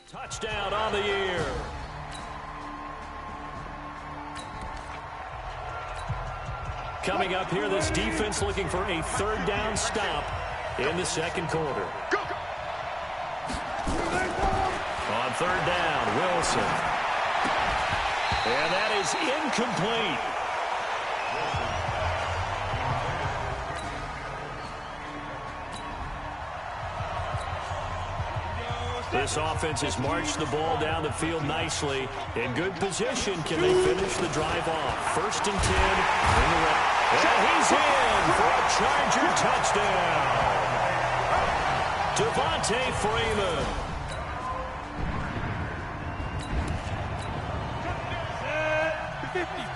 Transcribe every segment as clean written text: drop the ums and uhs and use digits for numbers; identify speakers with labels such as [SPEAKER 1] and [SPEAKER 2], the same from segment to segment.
[SPEAKER 1] Touchdown on the year. Coming up here, this defense looking for a third down stop in the second quarter. On third down, Wilson. And that is incomplete. This offense has marched the ball down the field nicely. In good position, can they finish the drive off? First and 10 in the red. And he's in for a Charger touchdown. Devontae Freeman.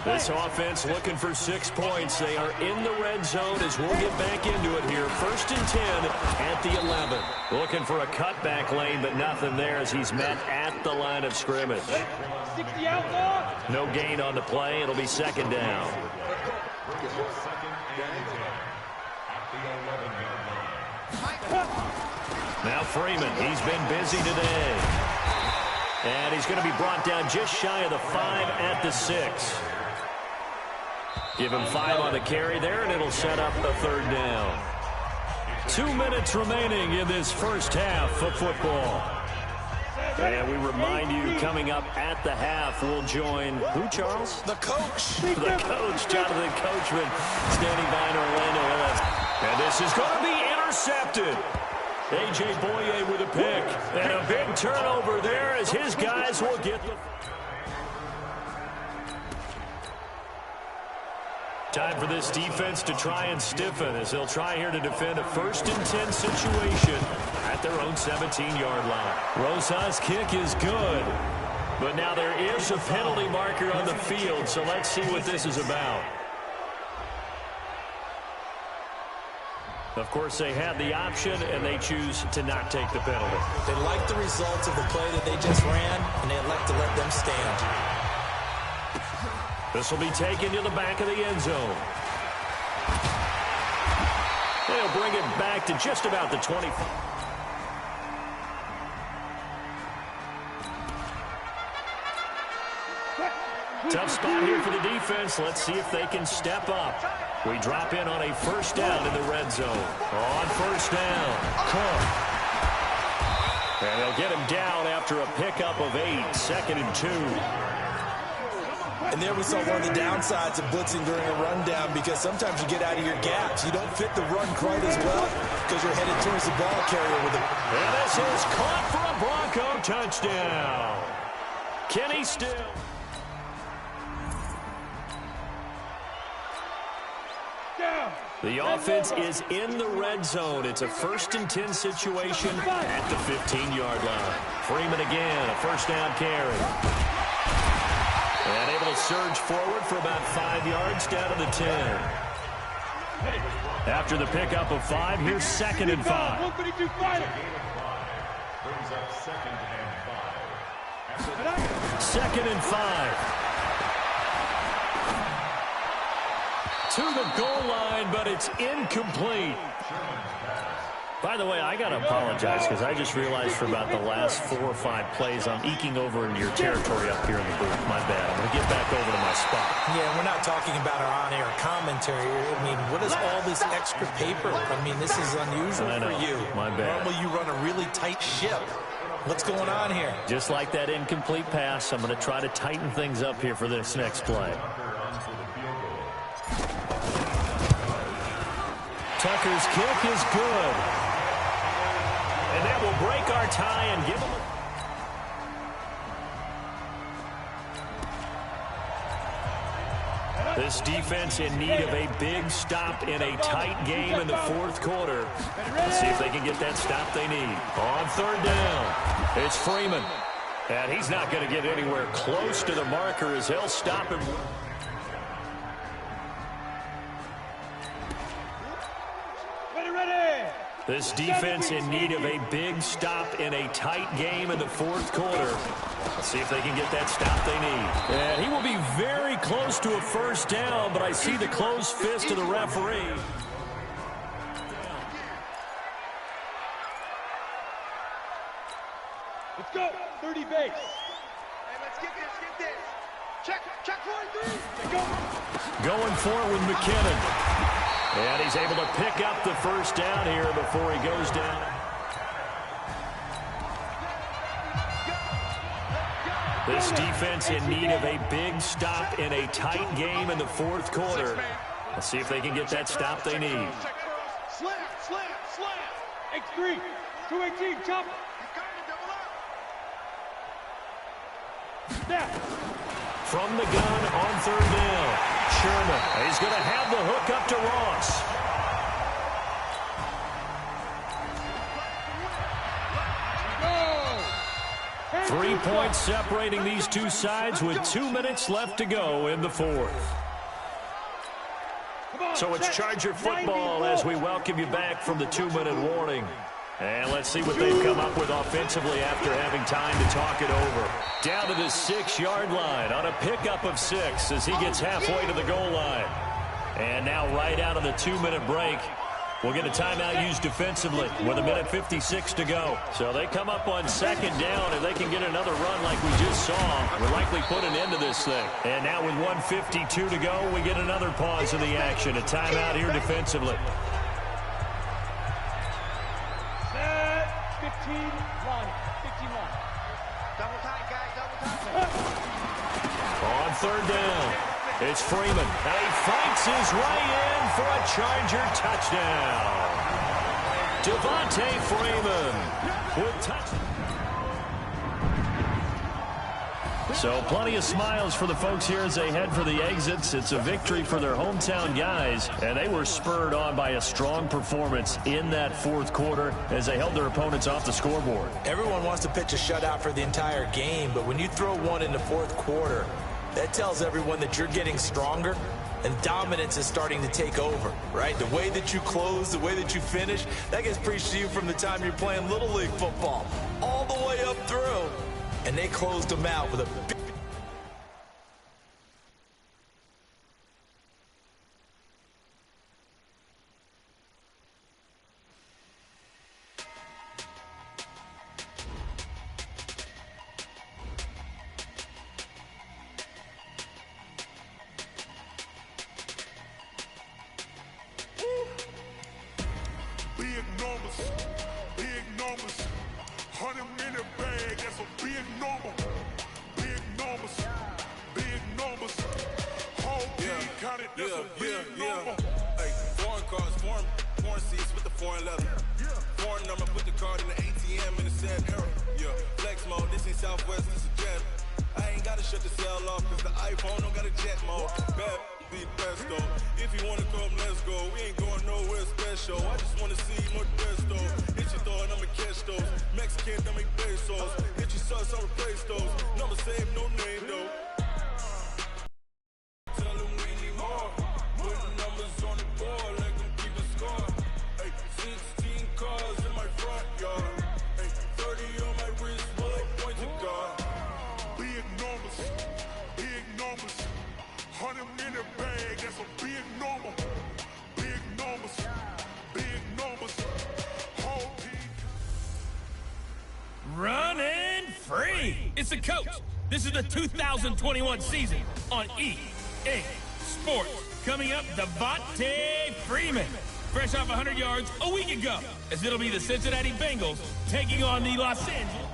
[SPEAKER 1] This offense looking for 6 points. They are in the red zone as we'll get back into it here. First and 10 at the 11. Looking for a cutback lane, but nothing there as he's met at the line of scrimmage. No gain on the play. It'll be second down. Now Freeman, he's been busy today. And he's going to be brought down just shy of the 5 at the 6. Give him 5 on the carry there, and it'll set up a third down. 2 minutes remaining in this first half of football. And we remind you, coming up at the half, we'll join who, Charles?
[SPEAKER 2] The coach.
[SPEAKER 1] The coach, Jonathan Coachman, standing by in Orlando with us. And this is going to be intercepted. A.J. Boye with a pick. And a big turnover there as his guys will get the... Time for this defense to try and stiffen as they'll try here to defend a first and 10 situation at their own 17-yard line. Rosa's kick is good, but now there is a penalty marker on the field, so let's see what this is about. Of course, they had the option, and they choose to not take the penalty.
[SPEAKER 2] They like the results of the play that they just ran, and they elect to let them stand.
[SPEAKER 1] This will be taken to the back of the end zone. They'll bring it back to just about the 20. Tough spot here for the defense. Let's see if they can step up. We drop in on a first down in the red zone. On first down, Cook. And they'll get him down after a pickup of 8, second and 2.
[SPEAKER 2] And there we saw one of the downsides of blitzing during a rundown, because sometimes you get out of your gaps. You don't fit the run quite as well because you're headed towards the ball carrier with it.
[SPEAKER 1] And this is caught for a Bronco touchdown. Kenny Still. The offense is in the red zone. It's a first and 10 situation at the 15-yard line. Freeman again, a first down carry. And able to surge forward for about 5 yards down to the 10. After the pickup of 5, here's second and 5. Second and 5. To the goal line, but it's incomplete. By the way, I got to apologize because I just realized for about the last 4 or 5 plays I'm eking over into your territory up here in the booth. My bad. I'm going to get back over to my spot.
[SPEAKER 2] Yeah, we're not talking about our on-air commentary. I mean, what is all this extra paper? I mean, this is unusual for you.
[SPEAKER 1] My bad.
[SPEAKER 2] Normally you run a really tight ship. What's going on here?
[SPEAKER 1] Just like that incomplete pass, I'm going to try to tighten things up here for this next play. Tucker's kick is good. And that will break our tie and give them a... This defense in need of a big stop in a tight game in the fourth quarter. Let's see if they can get that stop they need. On third down, it's Freeman. And he's not going to get anywhere close to the marker as they'll stop him. This defense in need of a big stop in a tight game in the fourth quarter. Let's see if they can get that stop they need. And he will be very close to a first down, but I see the closed fist of the referee.
[SPEAKER 3] Go. 30 base.
[SPEAKER 4] Hey, let's get this. Check 43.
[SPEAKER 3] Go.
[SPEAKER 1] Going forward with McKinnon. And he's able to pick up the first down here before he goes down. This defense in need of a big stop in a tight game in the fourth quarter. Let's see if they can get that stop they need.
[SPEAKER 3] Slam. X3. 218. Chop. Snap.
[SPEAKER 1] From the gun on third down. Sherman. He's going to have the hook up to Ross.
[SPEAKER 3] Go.
[SPEAKER 1] 3 points separating these two sides with 2 minutes left to go in the fourth. So it's Charger football as we welcome you back from the 2-minute warning. And let's see what they've come up with offensively after having time to talk it over. Down to the 6-yard line on a pickup of 6 as he gets halfway to the goal line. And now right out of the 2-minute break, we'll get a timeout used defensively with 1:56 to go. So they come up on second down. If they can get another run like we just saw, we'll likely put an end to this thing. And now with 1:52 to go, we get another pause in the action. A timeout here defensively.
[SPEAKER 3] 15 line.
[SPEAKER 4] Double time, guys. Double time.
[SPEAKER 1] On third down, it's Freeman. And he fights his way in for a Charger touchdown. Devontae Freeman with touchdown. So plenty of smiles for the folks here as they head for the exits. It's a victory for their hometown guys, and they were spurred on by a strong performance in that fourth quarter as they held their opponents off the scoreboard.
[SPEAKER 2] Everyone wants to pitch a shutout for the entire game, but when you throw one in the fourth quarter, that tells everyone that you're getting stronger and dominance is starting to take over, right? The way that you close, the way that you finish, that gets preached to you from the time you're playing Little League football all the way up through. And they closed them out with a big...
[SPEAKER 5] Big numbers, 100-minute bag, that's a big number. Big numbers, whole team counted, that's a big number.
[SPEAKER 6] Hey, foreign cars, foreign seats with the foreign leather. Foreign number, put the card in the ATM in the sad era. Yeah, flex mode, this ain't Southwest, this is Jet. I ain't gotta shut the cell off, cause the iPhone don't got a jet mode. Bad be the best though. If you wanna come, let's go. We ain't going nowhere special. I just wanna see more dress though. Hit your thought, I'ma catch those. Mexican, don't make pesos. Hit your sauce, I'll replace those. Number save, no name though. Tell them we need more. Putting numbers on the board, like them keep a score. Hey, 16 cars in my front yard. Hey, 30 on my wrist, bullet point to God.
[SPEAKER 5] Big numbers, 100-minute bag, that's a big number. Big numbers, whole team.
[SPEAKER 7] Running free. It's the coach. This is the 2021 season on EA Sports. Coming up, Devontae Freeman. Fresh off 100 yards a week ago, as it'll be the Cincinnati Bengals taking on the Los Angeles.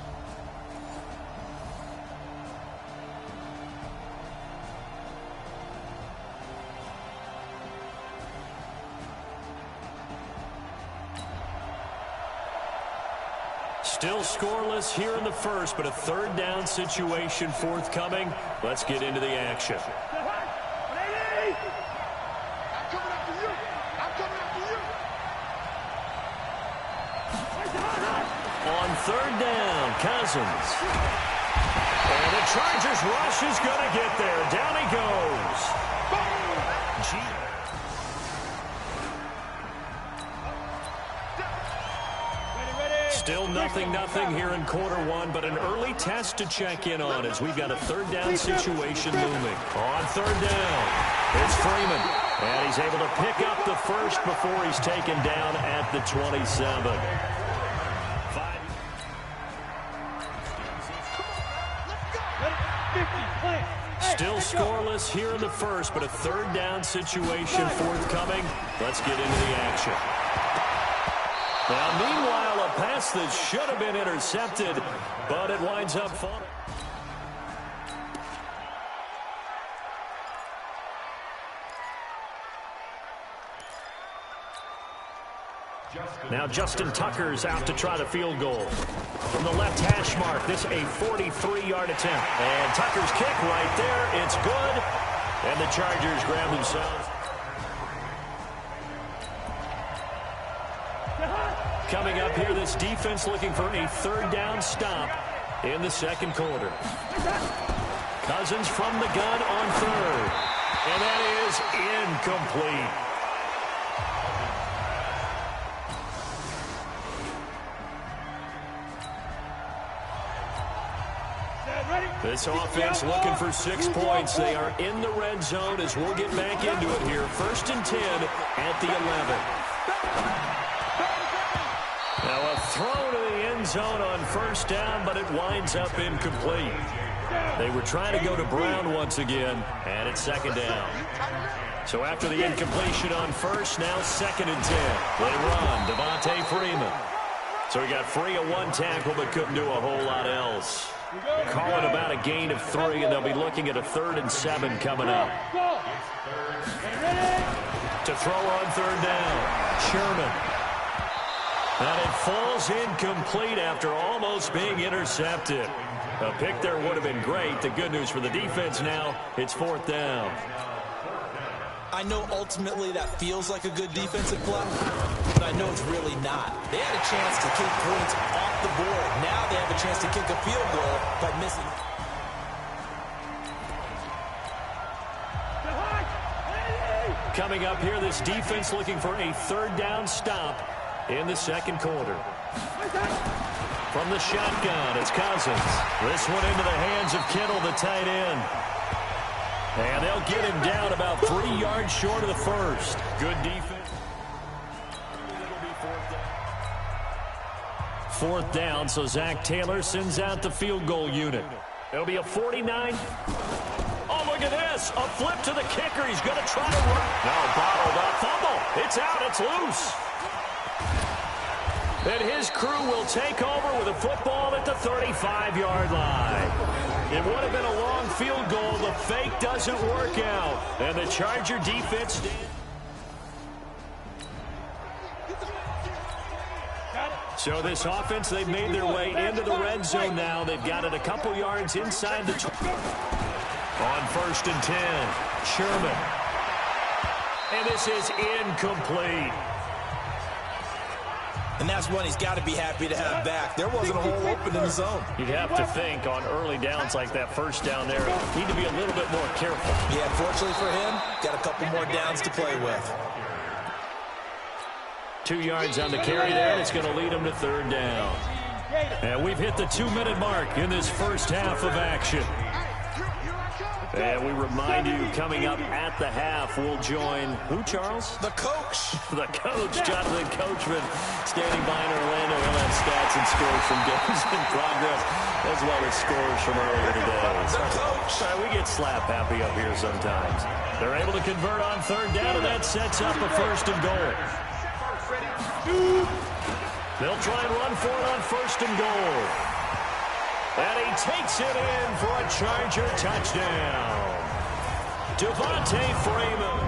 [SPEAKER 1] Still scoreless here in the first, but a third down situation forthcoming. Let's get into the action. On third down, Cousins. And the Chargers rush is going to get there. Down he goes. Still nothing here in quarter one, but an early test to check in on as we've got a third down situation looming. On third down, it's Freeman. And he's able to pick up the first before he's taken down at the 27. Still scoreless here in the first, but a third down situation forthcoming. Let's get into the action. Now, meanwhile, a pass that should have been intercepted, but it winds up falling. Now Justin Tucker's out to try the field goal. From the left hash mark, this a 43-yard attempt. And Tucker's kick right there, it's good. And the Chargers grab themselves. Coming up here, this defense looking for a third down stop in the second quarter. Cousins from the gun on third. And that is incomplete. This offense looking for 6 points. They are in the red zone as we'll get back into it here. 1st and 10 at the 11. Now a throw to the end zone on 1st down, but it winds up incomplete. They were trying to go to Brown once again, and it's 2nd down. So after the incompletion on 1st, now 2nd and 10. They run, Devontae Freeman. So he got free of 1 tackle, but couldn't do a whole lot else. Calling about a gain of 3, and they'll be looking at a 3rd and 7 coming up. To throw on 3rd down, Sherman. And it falls incomplete after almost being intercepted. A pick there would have been great. The good news for the defense now, it's 4th down.
[SPEAKER 2] I know ultimately that feels like a good defensive play, but I know it's really not. They had a chance to kick points off the board. Now they have a chance to kick a field goal by missing.
[SPEAKER 1] Coming up here, this defense looking for a 3rd down stop in the second quarter. From the shotgun, it's Cousins. This one into the hands of Kittle, the tight end. And they'll get him down about 3 yards short of the first. Good defense. It'll be 4th down, so Zach Taylor sends out the field goal unit. It'll be a 49. Oh, look at this. A flip to the kicker. He's going to try to run. No, bottled up. Fumble. It's out. It's loose. And his crew will take over with a football at the 35-yard line. It would have been a long field goal. The fake doesn't work out. And the Charger defense So this offense, they've made their way into the red zone now. They've got it a couple yards inside the... On 1st and 10, Sherman. And this is incomplete.
[SPEAKER 2] And that's one he's got to be happy to have back. There wasn't a hole open in the zone.
[SPEAKER 1] You'd have to think on early downs like that 1st down there, need to be a little bit more careful.
[SPEAKER 2] Yeah, fortunately for him, got a couple more downs to play with.
[SPEAKER 1] 2 yards on the carry there, and it's going to lead him to 3rd down. And we've hit the 2-minute mark in this first half of action. And we remind you, coming up at the half, we'll join who, Charles?
[SPEAKER 2] The coach.
[SPEAKER 1] The coach, Jonathan Coachman, standing by in Orlando. He'll have stats and scores from games in progress, as well as scores from earlier today.
[SPEAKER 2] The coach.
[SPEAKER 1] We get slap happy up here sometimes. They're able to convert on 3rd down, and that sets up a 1st and goal. They'll try and run for it on 1st and goal. And he takes it in for a Charger touchdown. Devontae Freeman.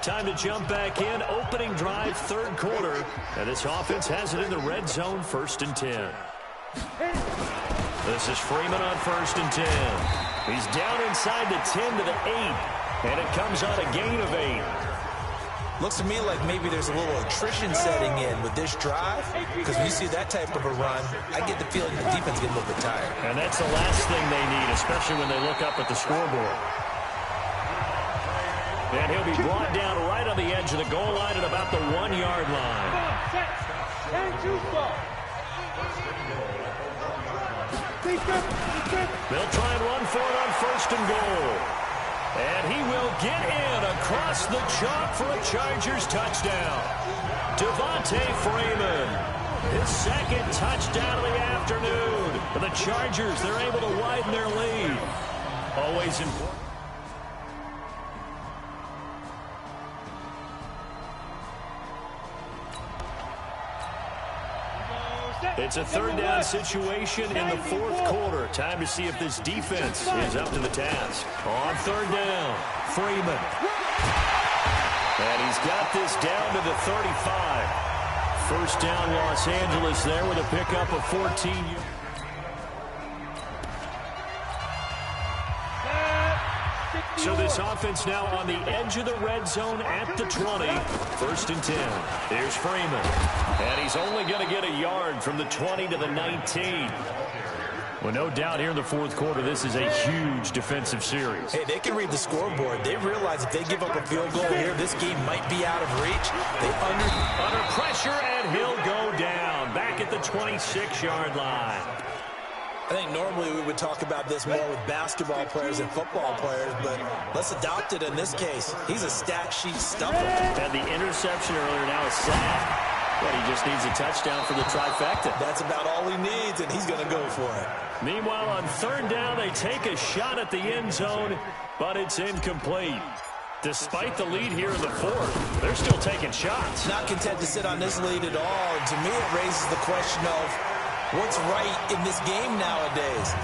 [SPEAKER 1] Time to jump back in. Opening drive, 3rd quarter. And this offense has it in the red zone, 1st and 10. This is Freeman on 1st and 10. He's down inside the 10 to the 8. And it comes on a gain of 8.
[SPEAKER 2] Looks to me like maybe there's a little attrition setting in with this drive, because when you see that type of a run, I get the feeling the defense get a little bit tired.
[SPEAKER 1] And that's the last thing they need, especially when they look up at the scoreboard. And he'll be brought down right on the edge of the goal line at about the 1-yard line. They'll try and run for it on 1st and goal. And he will get in across the chalk for a Chargers touchdown. Devontae Freeman. His second touchdown of the afternoon. For the Chargers, they're able to widen their lead. Always important. It's a third down situation in the fourth quarter. Time to see if this defense is up to the task. On third down, Freeman. And he's got this down to the 35. First down, Los Angeles there with a pickup of 14. So this offense now on the edge of the red zone at the 20. First and 10. Here's Freeman. And he's only going to get a yard from the 20 to the 19. Well, no doubt here in the fourth quarter, this is a huge defensive series.
[SPEAKER 2] Hey, they can read the scoreboard. They realize if they give up a field goal here, this game might be out of reach. They under
[SPEAKER 1] pressure, and he'll go down. Back at the 26-yard line.
[SPEAKER 2] I think normally we would talk about this more with basketball players and football players, but let's adopt it in this case. He's a stat sheet stuffer.
[SPEAKER 1] Had the interception earlier, now a sack. But he just needs a touchdown for the trifecta.
[SPEAKER 2] That's about all he needs, and he's going to go for it.
[SPEAKER 1] Meanwhile, on third down, they take a shot at the end zone, but it's incomplete. Despite the lead here in the fourth, they're still taking shots.
[SPEAKER 2] Not content to sit on this lead at all. And to me, it raises the question of what's right in this game nowadays.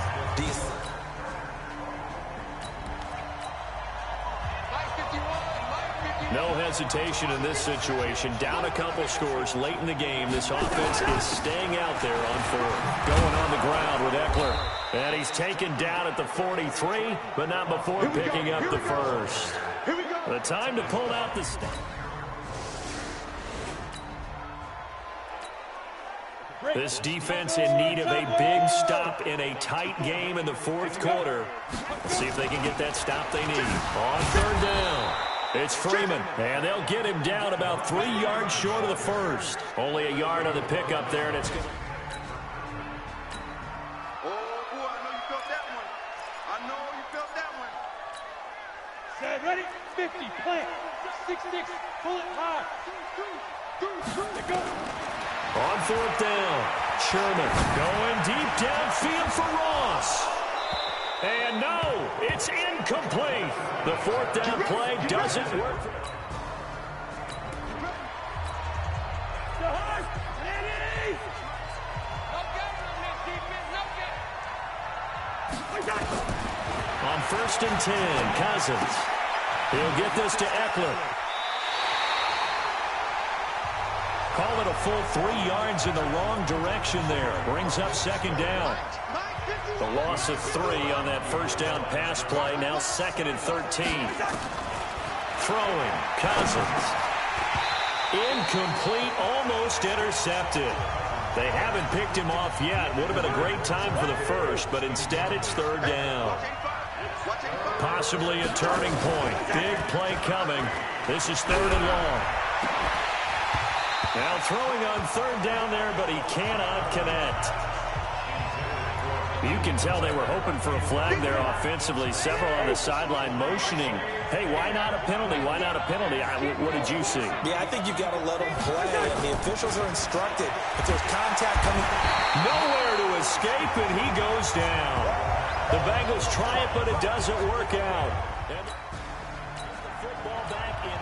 [SPEAKER 1] No hesitation in this situation. Down a couple scores late in the game. This offense is staying out there on fourth. Going on the ground with Eckler. And he's taken down at the 43, but not before picking up the first. The time to pull out the stop. This defense in need of a big stop in a tight game in the fourth quarter. Let's see if they can get that stop they need. On third down, it's Freeman, and they'll get him down about 3 yards short of the first. Only a yard on the pickup there, and it's good.
[SPEAKER 4] Oh, boy, I know you felt that one. I know you felt that one.
[SPEAKER 3] Set, ready, 50, plant, 6-6, pull it high. Let go.
[SPEAKER 1] On fourth down, Sherman going deep downfield for Ross. And no, it's incomplete. The fourth down play doesn't work. On first and 10, Cousins. He'll get this to Eckler. Call it a full 3 yards in the wrong direction there. Brings up second down. The loss of 3 on that first down pass play. Now second and 13. Throwing, Cousins. Incomplete, almost intercepted. They haven't picked him off yet. Would have been a great time for the first, but instead it's third down. Possibly a turning point. Big play coming. This is third and long. Now throwing on third down there, but he cannot connect. You can tell they were hoping for a flag there offensively. Several on the sideline motioning. Hey, why not a penalty? Why not a penalty? What did you see?
[SPEAKER 2] Yeah, I think you've got to let them play. And the officials are instructed. If there's contact coming.
[SPEAKER 1] Nowhere to escape, and he goes down. The Bengals try it, but it doesn't work out. And the football back in.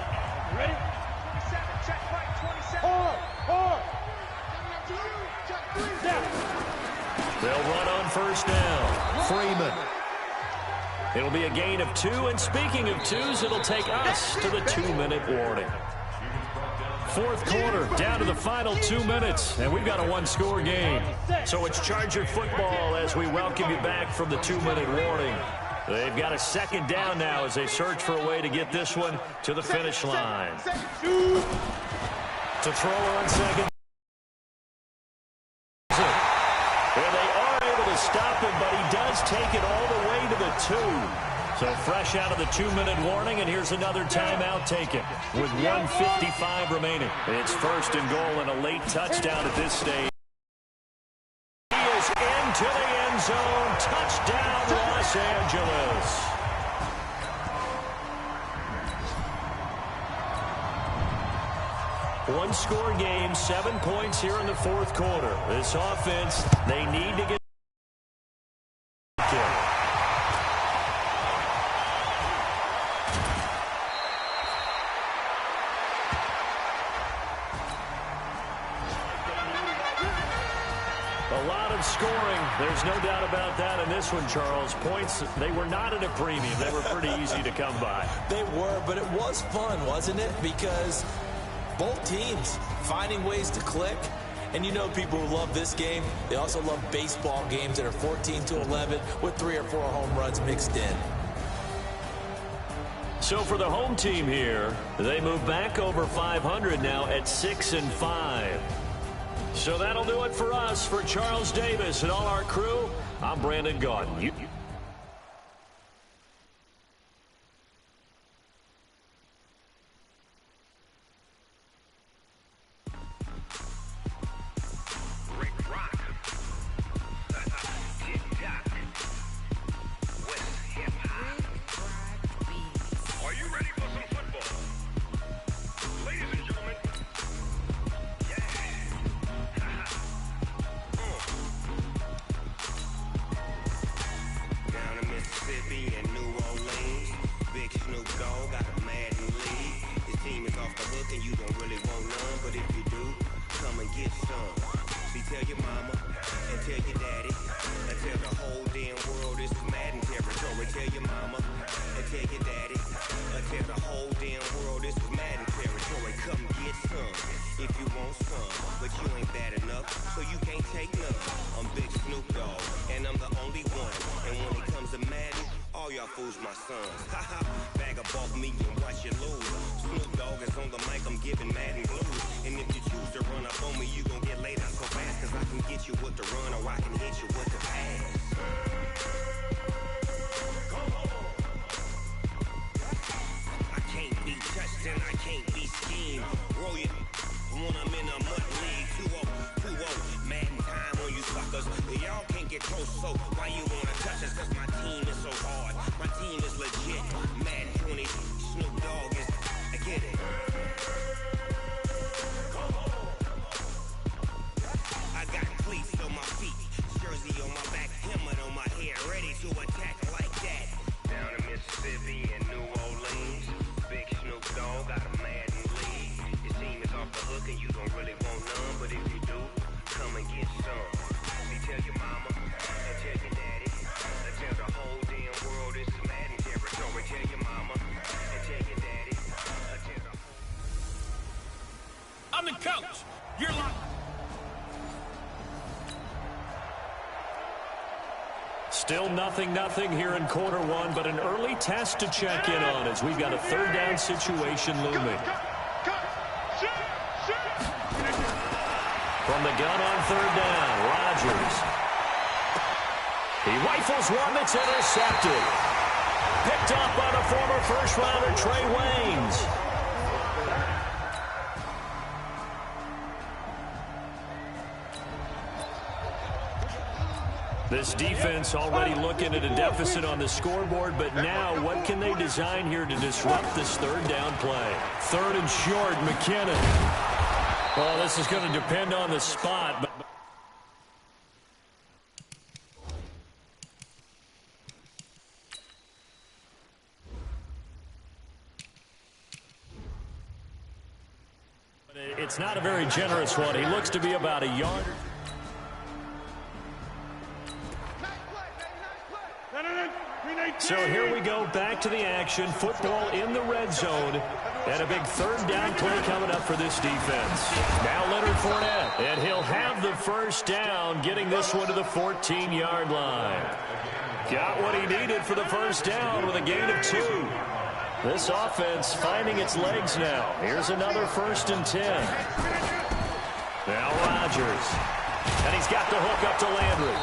[SPEAKER 3] Ready?
[SPEAKER 4] 27, check right, 27.
[SPEAKER 3] Hard.
[SPEAKER 1] They'll run on first down. Freeman. It'll be a gain of 2, and speaking of 2s, it'll take us to the 2-minute warning. Fourth quarter, down to the final 2 minutes, and we've got a 1-score game. So it's Charger football as we welcome you back from the 2-minute warning. They've got a second down now as they search for a way to get this one to the finish line. To throw on second. Well, they are able to stop him, but he does take it all the way to the 2. So fresh out of the 2-minute warning, and here's another timeout taken with 1:55 remaining. It's first and goal and a late touchdown at this stage. He is into the end zone. Touchdown, Los Angeles. One-score game, 7 points here in the fourth quarter. This offense, they need to get a lot of scoring. There's no doubt about that in this one, Charles. Points, they were not at a premium. They were pretty easy to come by.
[SPEAKER 2] They were, but it was fun, wasn't it? Because both teams finding ways to click. And you know people who love this game, they also love baseball games that are 14-11 with 3 or 4 home runs mixed in.
[SPEAKER 1] So for the home team here, they move back over 500 now at 6-5. So that'll do it for us. For Charles Davis and all our crew, I'm Brandon Gaudin.
[SPEAKER 6] Tell your mama and tell your daddy and tell the whole damn world this is Madden territory. Tell your mama and tell your daddy and tell the whole damn world this is Madden territory. Come get some if you want some, but you ain't bad enough, so you can't take none. I'm Big Snoop Dogg, and I'm the only one. And when it comes to Madden, all y'all fools my sons. Haha, bag up off me and watch you lose. Snoop Dogg is on the mic, I'm giving Madden blues. And if you choose to run up on me, you gon' get laid out so fast. Cause I can get you with the run or I can hit you with the pass. I can't be touched and I can't be schemed. Roll it when I'm in a mud league. 2-0, Madden time on you suckers. Y'all can't get close, so why you wanna touch us? Cause my team is so hard. My team is legit. Madden 20, Snoop Dogg is, I get it. I got cleats on my feet, jersey on my back, helmet on my head, ready to attack like that. Down in Mississippi and New Orleans, Big Snoop Dogg got a Madden league. Your team is off the hook and you don't really want none, but if you do, come and get some. See, tell your mama and tell your daddy and tell the whole damn world this is Madden territory. Tell your mama and tell your daddy and tell the whole...
[SPEAKER 7] I'm the coach. You're locked.
[SPEAKER 1] Still 0-0 here in quarter one, but an early test to check in on as we've got a third down situation looming. From the gun on third down, Rodgers. He rifles one that's intercepted. Picked up by the former first-rounder Trey Waynes. This defense already looking at a deficit on the scoreboard, but now what can they design here to disrupt this third down play? Third and short, McKinnon. Well, this is going to depend on the spot, but it's not a very generous one. He looks to be about a yard. So here we go, back to the action. Football in the red zone. And a big third down play coming up for this defense. Now Leonard Fournette. And he'll have the first down, getting this one to the 14-yard line. Got what he needed for the first down with a gain of 2. This offense finding its legs now. Here's another 1st and 10. Now Rodgers. And he's got the hook up to Landry.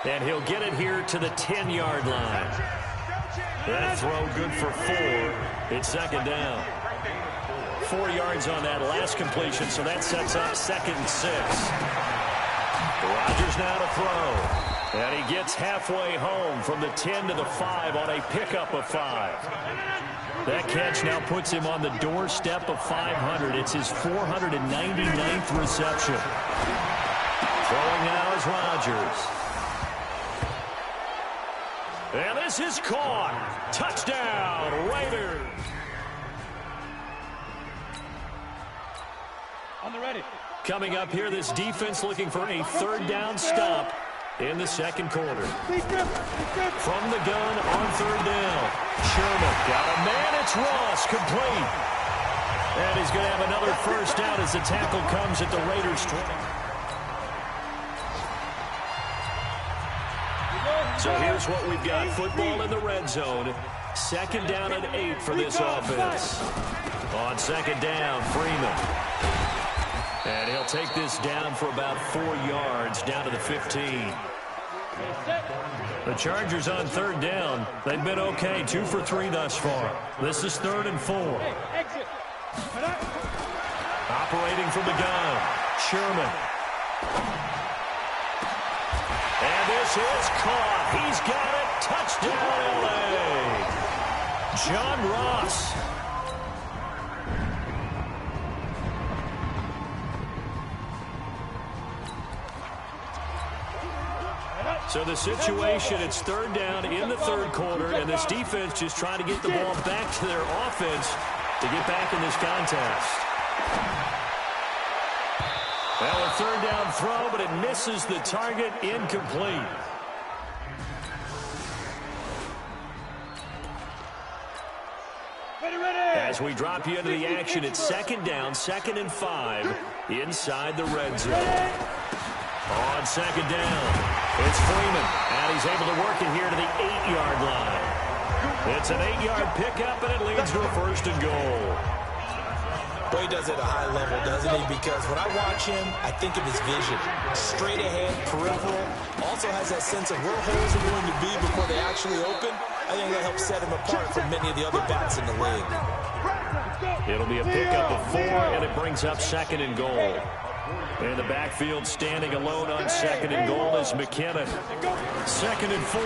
[SPEAKER 1] And he'll get it here to the 10-yard line. That throw good for 4. It's second down. 4 yards on that last completion, so that sets up 2nd and 6. Rodgers now to throw. And he gets halfway home from the 10 to the 5 on a pickup of 5. That catch now puts him on the doorstep of 500. It's his 499th reception. Throwing now is Rodgers. And this is caught. Touchdown, Raiders.
[SPEAKER 3] On the ready.
[SPEAKER 1] Coming up here, this defense looking for a third down stop in the second quarter. From the gun on third down. Sherman got a man. It's Ross, complete. And he's going to have another first down as the tackle comes at the Raiders' 20. So here's what we've got. Football in the red zone. Second down and 8 for this offense. On second down, Freeman. And he'll take this down for about 4 yards, down to the 15. The Chargers on third down. They've been okay, 2 for 3 thus far. This is 3rd and 4. Operating from the gun, Sherman. And this is caught. He's got it. Touchdown, L.A. John Ross. So the situation, it's third down in the third quarter, and this defense just trying to get the ball back to their offense to get back in this contest. Well, a third down throw, but it misses the target, incomplete. As we drop you into the action, it's second down, 2nd and 5, inside the red zone. On second down, it's Freeman, and he's able to work it here to the 8-yard line. It's an 8-yard pickup, and it leads to a 1st and goal.
[SPEAKER 2] Boy, he does it at a high level, doesn't he? Because when I watch him, I think of his vision. Straight ahead, peripheral. Also has that sense of where holes are going to be before they actually open. I think that helps set him apart from many of the other backs in the league.
[SPEAKER 1] It'll be a pickup of 4, and it brings up 2nd and goal. In the backfield, standing alone on 2nd and goal is McKinnon. 2nd and 4.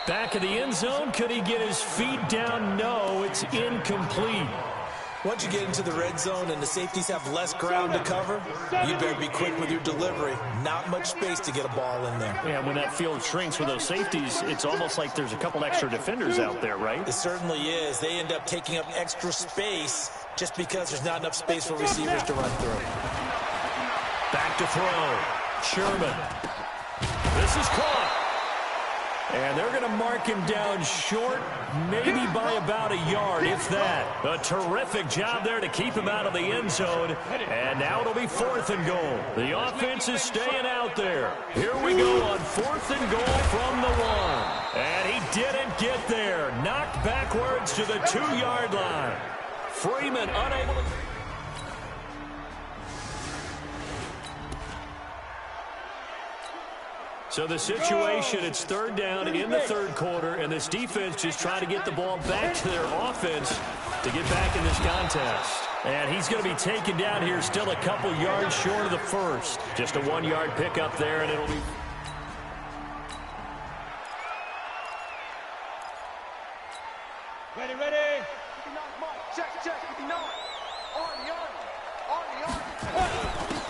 [SPEAKER 1] Back of the end zone. Could he get his feet down? No, it's incomplete.
[SPEAKER 2] Once you get into the red zone and the safeties have less ground to cover, you better be quick with your delivery. Not much space to get a ball in there.
[SPEAKER 1] Yeah, when that field shrinks with those safeties, it's almost like there's a couple extra defenders out there, right?
[SPEAKER 2] It certainly is. They end up taking up extra space just because there's not enough space for receivers to run through.
[SPEAKER 1] Back to throw. Sherman. This is caught. And they're going to mark him down short, maybe by about a yard, if that. A terrific job there to keep him out of the end zone. And now it'll be 4th and goal. The offense is staying out there. Here we go on 4th and goal from the 1. And he didn't get there. Knocked backwards to the 2-yard line. Freeman unable to... So the situation, it's third down in the third quarter, and this defense just trying to get the ball back to their offense to get back in this contest. And he's going to be taken down here still a couple yards short of the first. Just a 1-yard pickup there, and it'll be...
[SPEAKER 3] Ready, ready.
[SPEAKER 4] Check.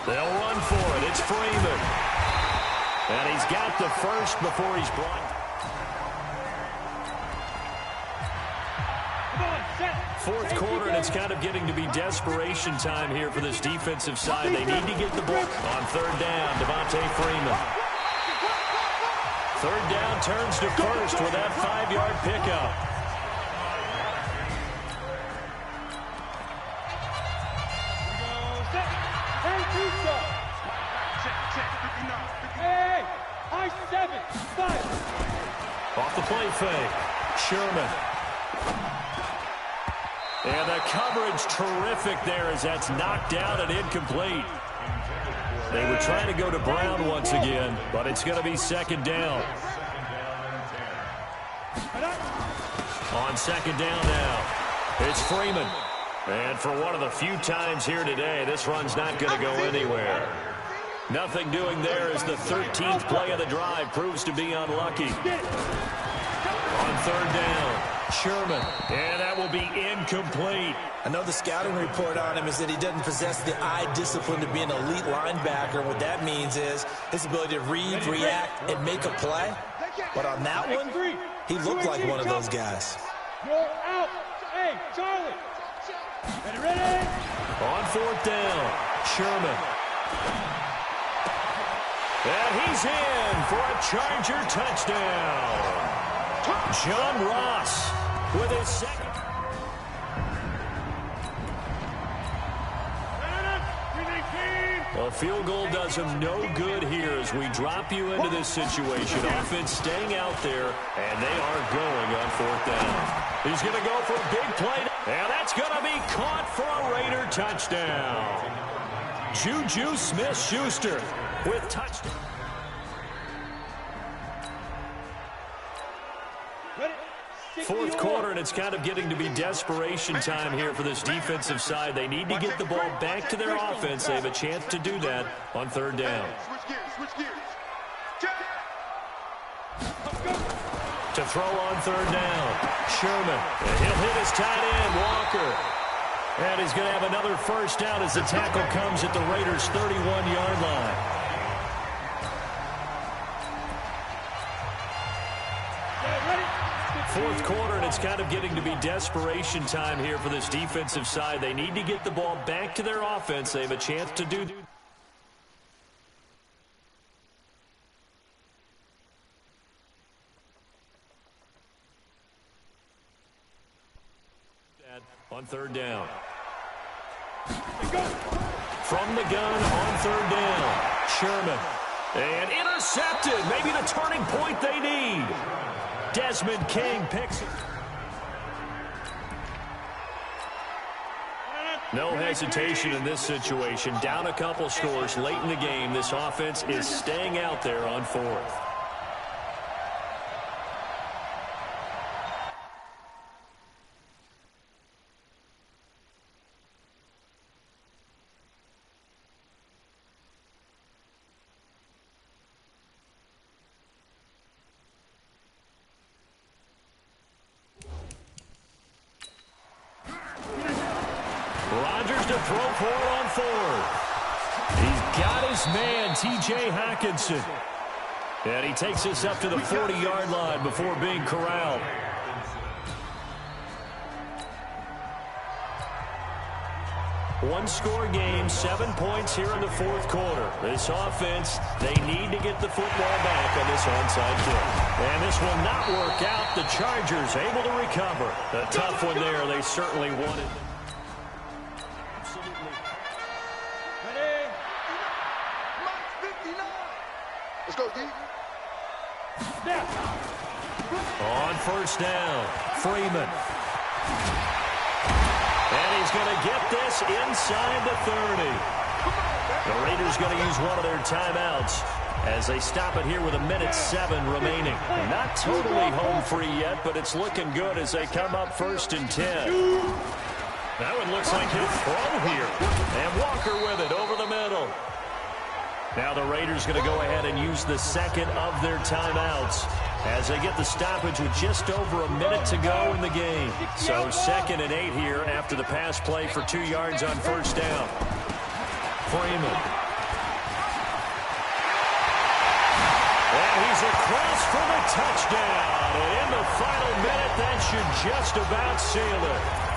[SPEAKER 1] They'll run for it. It's Freeman. And he's got the first before he's brought. Fourth quarter, and it's kind of getting to be desperation time here for this defensive side. They need to get the ball on third down. Devontae Freeman. Third down turns to first with that 5-yard pickup.
[SPEAKER 3] Hey, I-7, 5.
[SPEAKER 1] Off the play fake, Sherman. And the coverage terrific there as that's knocked down and incomplete. They were trying to go to Brown once again, but it's going to be second down. On second down now, it's Freeman. And for one of the few times here today, this run's not going to go anywhere. Nothing doing there as the 13th play of the drive proves to be unlucky. third down. Sherman, and that will be incomplete.
[SPEAKER 2] I know the scouting report on him is that he doesn't possess the eye discipline to be an elite linebacker. What that means is his ability to read, react, and make a play. But on that one, he looked like one of those guys.
[SPEAKER 3] Roll out. Hey, Charlie. Ready?
[SPEAKER 1] On fourth down, Sherman. And he's in for a Charger touchdown. John Ross with his second. A field goal does him no good here as we drop you into this situation. Offense staying out there, and they are going on fourth down. He's going to go for a big play, and that's going to be caught for a Raider touchdown. Juju Smith-Schuster with touchdown. Fourth quarter, and it's kind of getting to be desperation time here for this defensive side. They need to get the ball back to their offense. They have a chance to do that on third down.
[SPEAKER 4] Switch gears.
[SPEAKER 1] To throw on third down, Sherman. And he'll hit his tight end, Walker. And he's going to have another first down as the tackle comes at the Raiders' 31-yard line. Fourth quarter, and it's kind of getting to be desperation time here for this defensive side. They need to get the ball back to their offense. They have a chance to do that on third down. From the gun on third down, Sherman. And intercepted. Maybe the turning point they need. Desmond King picks it. No hesitation in this situation. Down a couple scores late in the game. This offense is staying out there on fourth. Throw for it on fourth. He's got his man, T.J. Hockenson. And he takes us up to the 40-yard line before being corralled. One-score game, 7 points here in the fourth quarter. This offense, they need to get the football back on this onside kick. And this will not work out. The Chargers able to recover. A tough one there. They certainly wanted.
[SPEAKER 4] Let's go, D.
[SPEAKER 1] On first down, Freeman. And he's going to get this inside the 30. The Raiders going to use one of their timeouts as they stop it here with 1:07 remaining. Not totally home free yet, but it's looking good as they come up 1st and 10. That one looks like he'll throw here. And Walker with it over the middle. Now the Raiders going to go ahead and use the second of their timeouts as they get the stoppage with just over a minute to go in the game. So 2nd and 8 here after the pass play for 2 yards on first down. Freeman. And he's across for the touchdown. And in the final minute, that should just about seal it.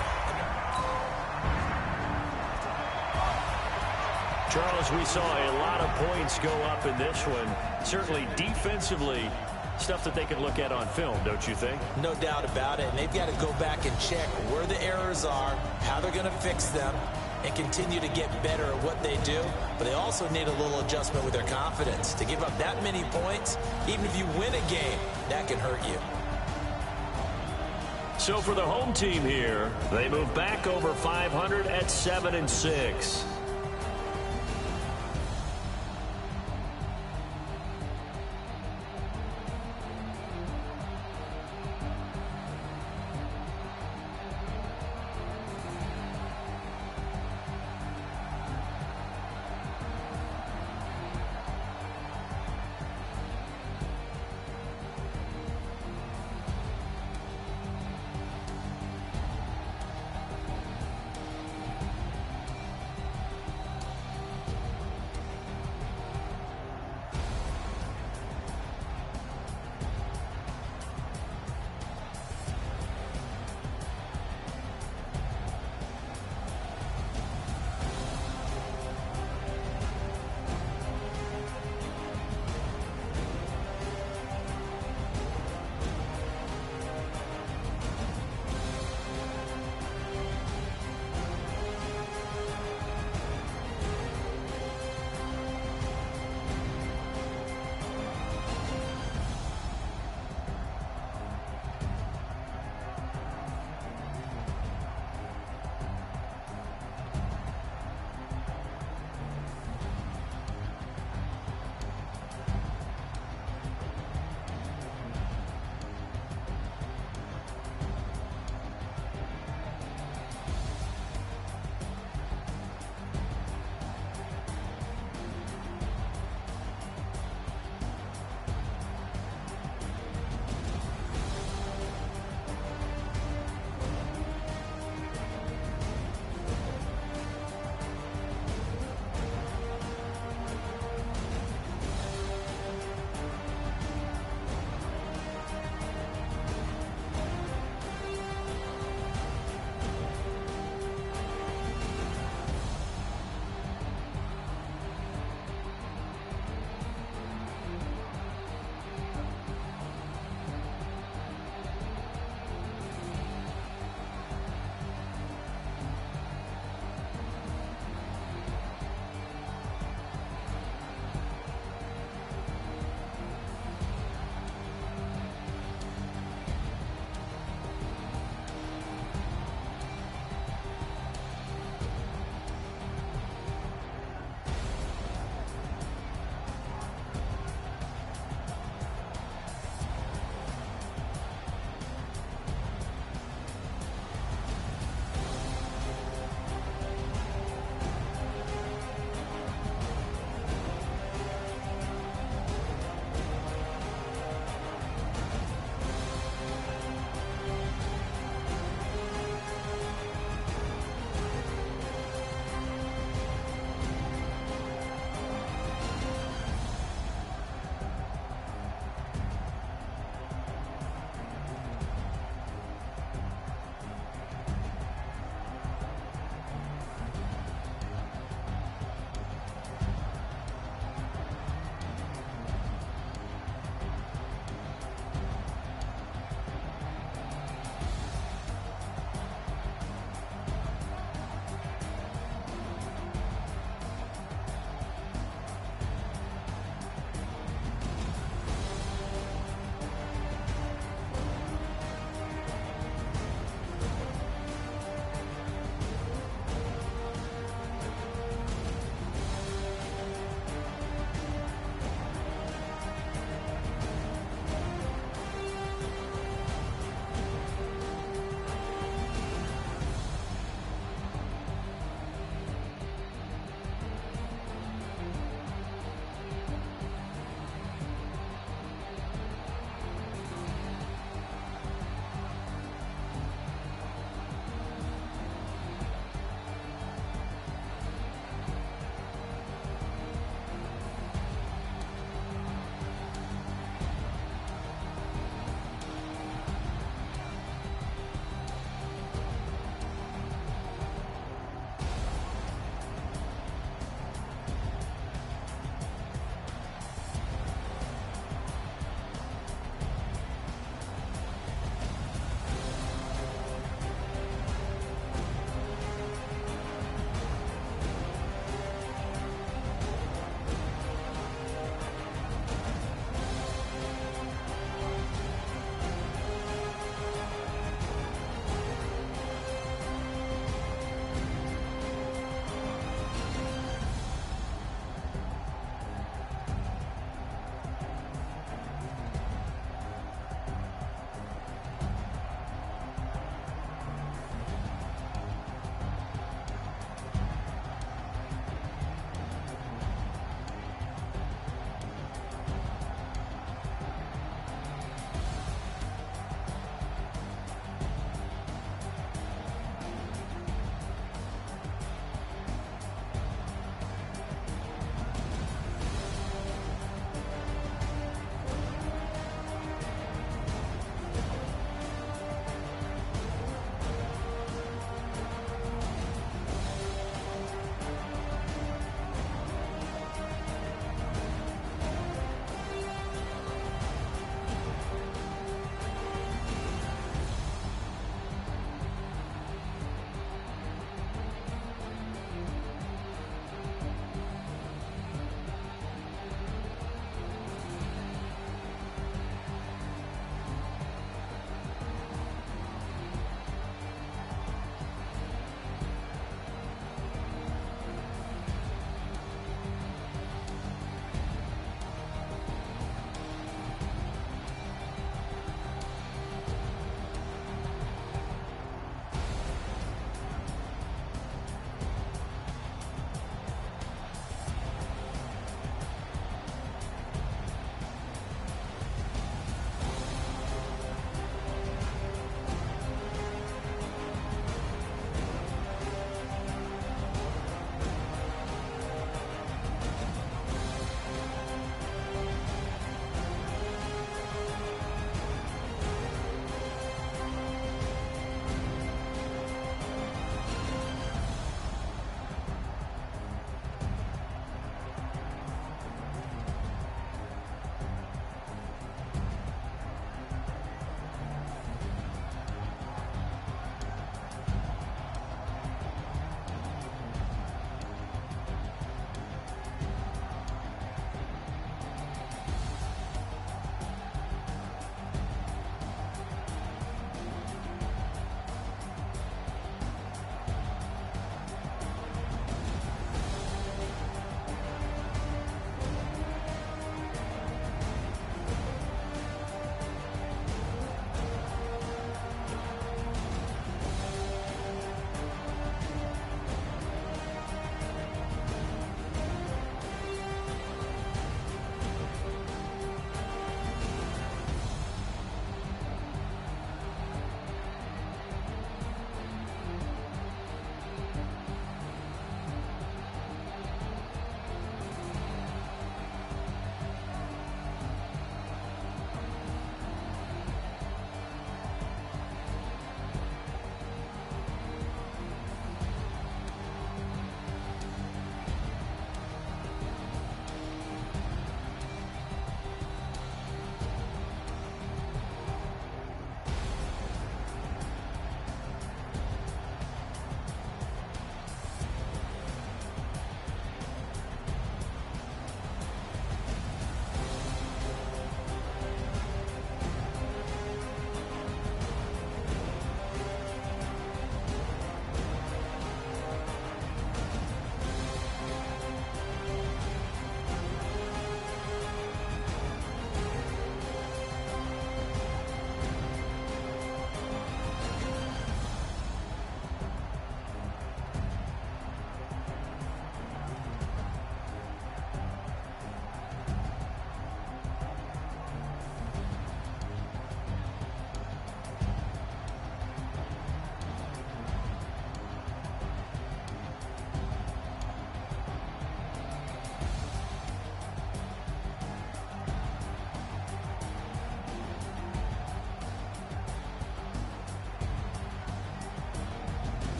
[SPEAKER 1] Charles, we saw a lot of points go up in this one. Certainly defensively, stuff that they can look at on film, don't you think?
[SPEAKER 2] No doubt about it. And they've got to go back and check where the errors are, how they're going to fix them, and continue to get better at what they do. But they also need a little adjustment with their confidence. To give up that many points, even if you win a game, that can hurt you.
[SPEAKER 1] So for the home team here, they move back over 500 at 7-6.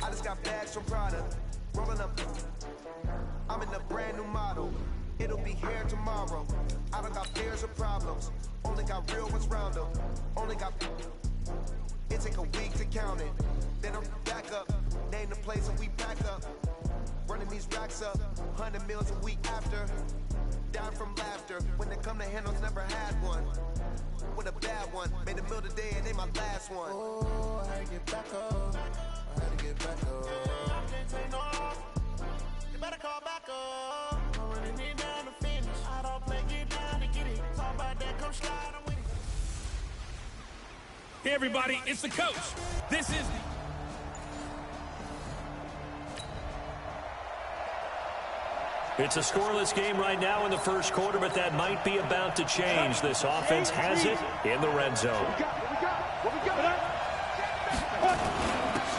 [SPEAKER 8] I just got bags from Prada, rolling up. I'm in a brand new model. It'll be here tomorrow. I don't got fears or problems. Only got real ones round them. Only got. It take a week to count it. Then I'm back up. Name the place and we back up. Running these racks up. 100 meals a week after. Down from laughter. When they come to handles, never had one. With a bad one. Made a meal today and they my last one. Oh, I had to get back up. I had to get back up. I can't take no off. You better call back up. I'm running it down to finish. I don't play, get down to get it. Talk about that, come slide, I'm with it.
[SPEAKER 7] Hey, everybody, it's the coach. This is
[SPEAKER 1] It's a scoreless game right now in the first quarter, but that might be about to change. This offense has it in the red zone.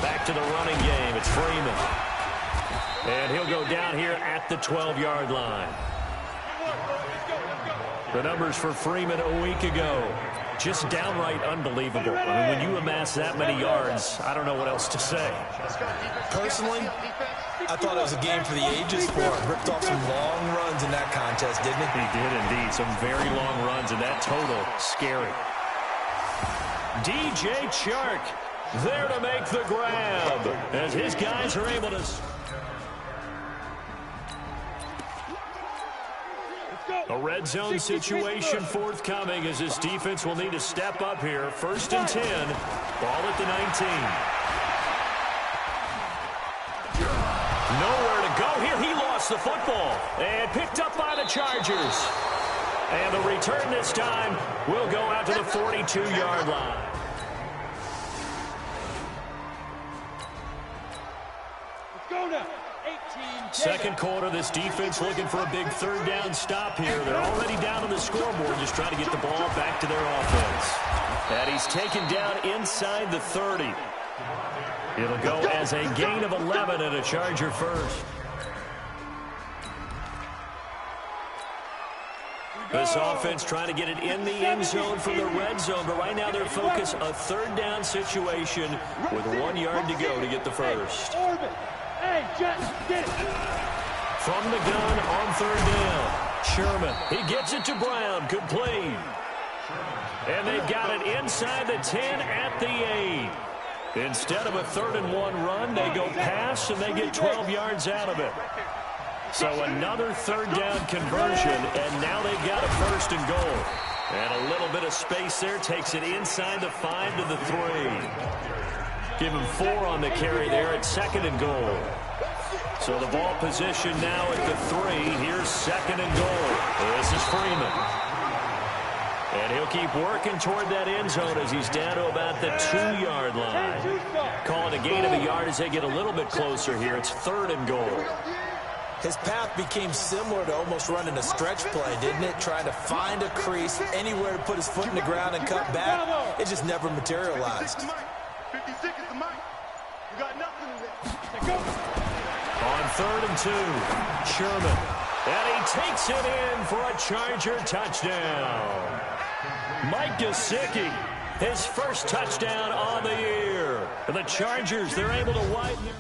[SPEAKER 1] Back to the running game. It's Freeman. And he'll go down here at the 12-yard line. The numbers for Freeman a week ago. Just downright unbelievable. I mean, when you amass that many yards, I don't know what else to say.
[SPEAKER 2] Personally, I thought it was a game for the ages for him. Ripped off some long runs in that contest, didn't he?
[SPEAKER 1] He did indeed. Some very long runs, and that total, scary. DJ Chark there to make the grab as his guys are able to... A red zone situation forthcoming as this defense will need to step up here. 1st and 10. Ball at the 19. Nowhere to go here. He lost the football and picked up by the Chargers. And the return this time will go out to the 42-yard line.
[SPEAKER 3] Let's go now. 18.
[SPEAKER 1] Second quarter, this defense looking for a big third down stop here. They're already down on the scoreboard, just trying to get the ball back to their offense. And he's taken down inside the 30. It'll go as a gain of 11 and a Charger first. This offense trying to get it in the end zone from the red zone, but right now they're focused a third down situation with 1 yard to go to get the first.
[SPEAKER 3] Hey, Jet, get it.
[SPEAKER 1] From the gun on third down, Sherman. He gets it to Brown. Complete. And they've got it inside the 10 at the 8. Instead of a 3rd and 1 run, they go pass and they get 12 yards out of it. So another third down conversion, and now they've got a 1st and goal. And a little bit of space there takes it inside the 5 to the 3. Give him 4 on the carry there at 2nd and goal. So the ball position now at the 3. Here's 2nd and goal. This is Freeman. And he'll keep working toward that end zone as he's down to about the 2-yard line. Calling a gain of a yard as they get a little bit closer here. It's 3rd and goal.
[SPEAKER 2] His path became similar to almost running a stretch play, didn't it? Trying to find a crease, anywhere to put his foot in the ground and cut back. It just never materialized.
[SPEAKER 4] 56 is the mic. You got nothing in there.
[SPEAKER 1] On 3rd and 2, Sherman. And he takes it in for a Charger touchdown. Mike Gesicki, his first touchdown on the year. And the Chargers, they're able to widen it.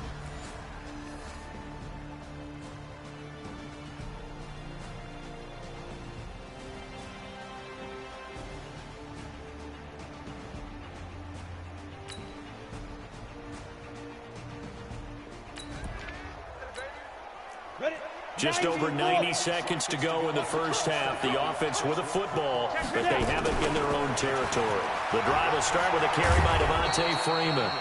[SPEAKER 1] Just over 90 seconds to go in the first half. The offense with a football, but they have it in their own territory. The drive will start with a carry by Devontae Freeman.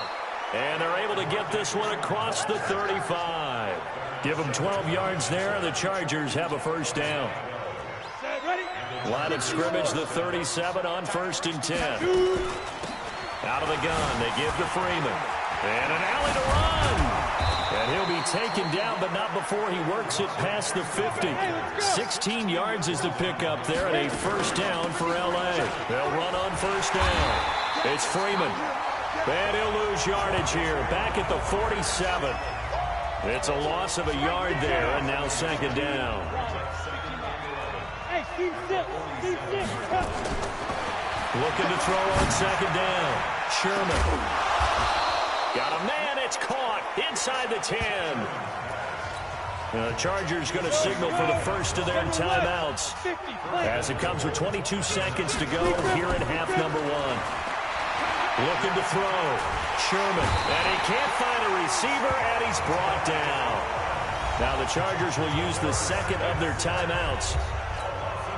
[SPEAKER 1] And they're able to get this one across the 35. Give them 12 yards there, and the Chargers have a 1st down. Line of scrimmage, the 37 on 1st and 10. Out of the gun, they give to Freeman. And an alley to run. And he'll be taken down, but not before he works it past the 50. 16 yards is the pickup there, and a 1st down for L.A. They'll run on 1st down. It's Freeman. And he'll lose yardage here, back at the 47. It's a loss of a yard there, and now second down.
[SPEAKER 3] Hey, Steve Six.
[SPEAKER 1] Looking to throw on second down. Sherman. Got a man. It's caught inside the 10. The Chargers going to signal for the first of their timeouts as it comes with 22 seconds to go here in half number 1. Looking to throw. Sherman. And he can't find a receiver, and he's brought down. Now the Chargers will use the second of their timeouts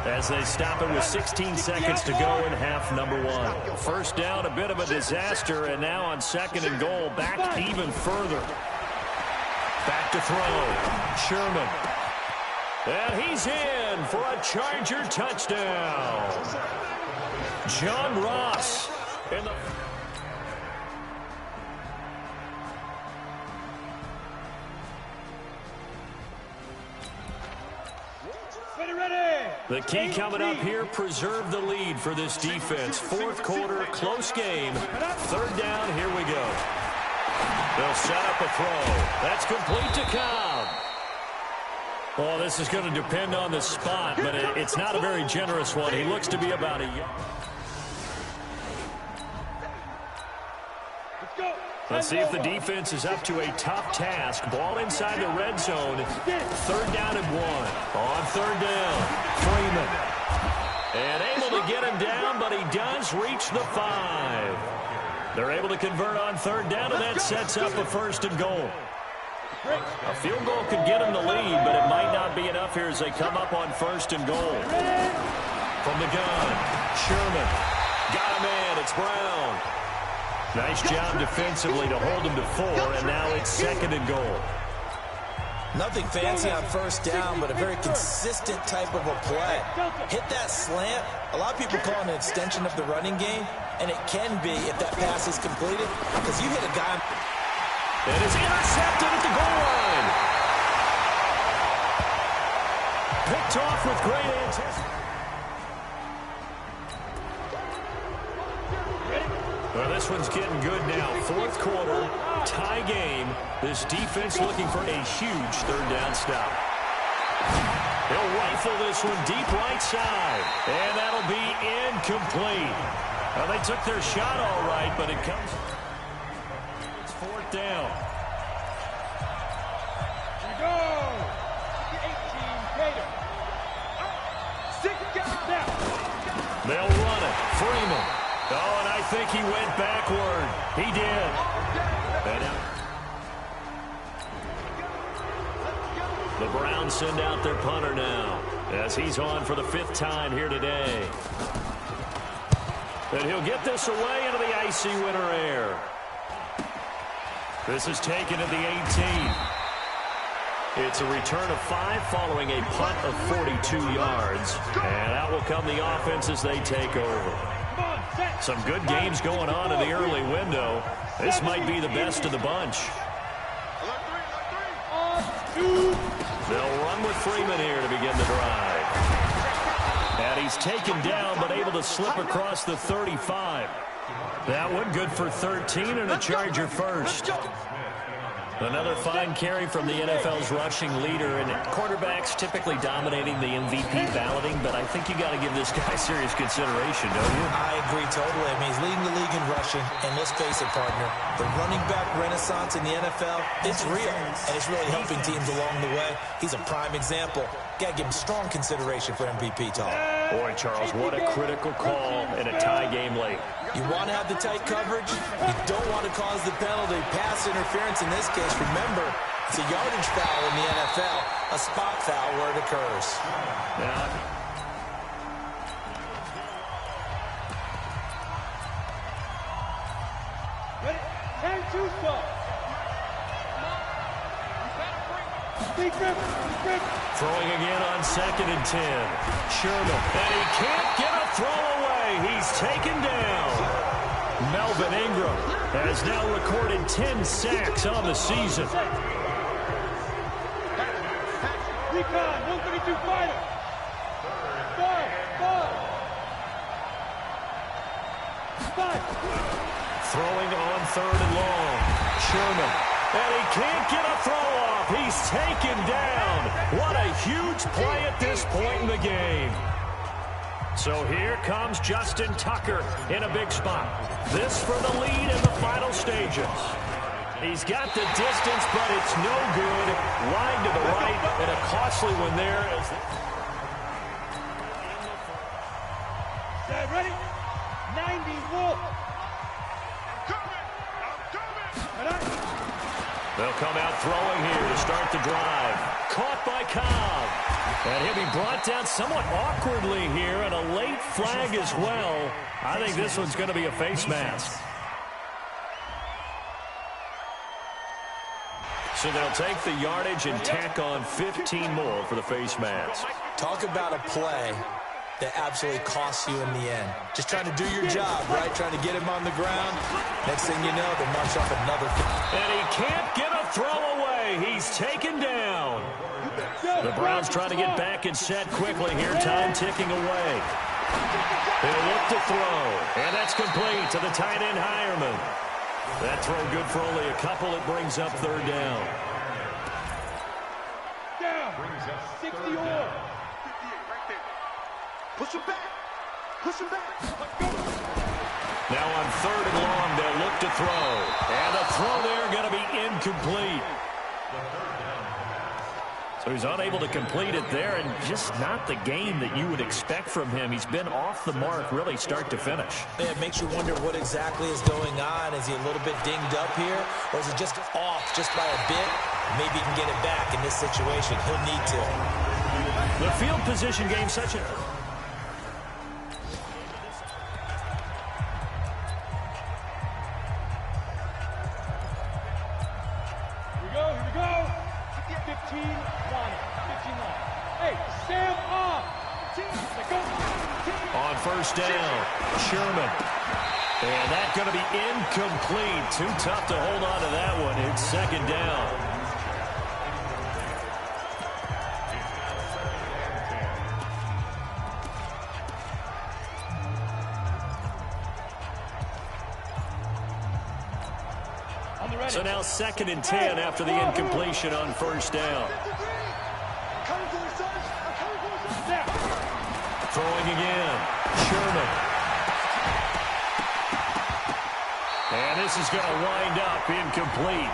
[SPEAKER 1] as they stop it with 16 seconds to go in half number 1. First down, a bit of a disaster, and now on second and goal, back even further. Back to throw. Sherman. And he's in for a Charger touchdown. John Ross in the... The key coming up here, preserve the lead for this defense. Fourth quarter, close game. Third down, here we go. They'll set up a throw. That's complete to Cobb. Well, this is going to depend on the spot, but it's not a very generous one. He looks to be about a yard. Let's see if the defense is up to a tough task. Ball inside the red zone. Third down and 1. On third down, Freeman. And able to get him down, but he does reach the 5. They're able to convert on third down, and that sets up a first and goal. A field goal could get them the lead, but it might not be enough here as they come up on first and goal. From the gun, Sherman. Got a man, it's Brown. Nice job defensively to hold him to 4, and now it's second and goal.
[SPEAKER 2] Nothing fancy on first down, but a very consistent type of a play. Hit that slant. A lot of people call it an extension of the running game, and it can be if that pass is completed, because you hit a guy.
[SPEAKER 1] It is intercepted at the goal line. Picked off with great anticipation. Well, this one's getting good now. Fourth quarter, tie game. This defense looking for a huge third down stop. He'll rifle this one deep right side, and that'll be incomplete. Well, they took their shot all right, but it comes. It's fourth down.
[SPEAKER 3] Here we go. 18, Gator. 6 guys down.
[SPEAKER 1] They'll run it. Freeman. Oh, and I think he went backward. He did. The Browns send out their punter now as he's on for the 5th time here today. And he'll get this away into the icy winter air. This is taken at the 18. It's a return of 5 following a punt of 42 yards. And out will come the offense as they take over. Some good games going on in the early window. This might be the best of the bunch. They'll run with Freeman here to begin the drive. And he's taken down, but able to slip across the 35. That one good for 13 and a Charger first. Another fine carry from the NFL's rushing leader, and quarterbacks typically dominating the MVP balloting, but I think you got to give this guy serious consideration, don't you?
[SPEAKER 2] I agree totally. I mean, he's leading the league in rushing, and let's face it, partner, the running back renaissance in the NFL, it's real, and it's really helping teams along the way. He's a prime example. Got to give him strong consideration for MVP talk.
[SPEAKER 1] Boy, Charles, what a critical call in a tie game late.
[SPEAKER 2] You want to have the tight coverage. You don't want to cause the penalty. Pass interference in this case. Remember, it's a yardage foul in the NFL, a spot foul where it occurs.
[SPEAKER 1] Now, throwing again on 2nd and 10. Sherman, and he can't get a throw away. He's taken down. Melvin Ingram has now recorded 10 sacks on the season.
[SPEAKER 3] Recon, 132 fighter. Five.
[SPEAKER 1] Throwing on 3rd and long. Sherman. And he can't get a throw off. He's taken down. What a huge play at this point in the game. So here comes Justin Tucker in a big spot. This for the lead in the final stages. He's got the distance, but it's no good. Wide to the right, and a costly one there.
[SPEAKER 3] Ready? 90 Wolf.
[SPEAKER 1] They'll come out throwing here to start the drive. Caught by Cobb. And he'll be brought down somewhat awkwardly here, and a late flag as well. I think this one's going to be a face mask. So they'll take the yardage and tack on 15 more for the face mask.
[SPEAKER 2] Talk about a play that absolutely costs you in the end. Just trying to do your job, right? Trying to get him on the ground. Next thing you know, they march off another.
[SPEAKER 1] And he can't get a throw away. He's taken down. The Browns trying to get back and set quickly here. Time ticking away. He'll look to throw. And that's complete to the tight end, Hireman. That throw good for only a couple. It brings up third down.
[SPEAKER 3] Down. 60 or.
[SPEAKER 4] Push him back. Push him back.
[SPEAKER 1] Now on third and long, they'll look to throw. And the throw there going to be incomplete. So he's unable to complete it there, and just not the game that you would expect from him. He's been off the mark really start to finish.
[SPEAKER 2] Yeah, it makes you wonder what exactly is going on. Is he a little bit dinged up here, or is he just off just by a bit? Maybe he can get it back in this situation. He'll need to.
[SPEAKER 1] The field position game such a... On first down, Sherman. And that's going to be incomplete. Too tough to hold on to that one. It's second down. So now 2nd and 10 after the incompletion on first down. Throwing again. Sherman. And this is going to wind up incomplete.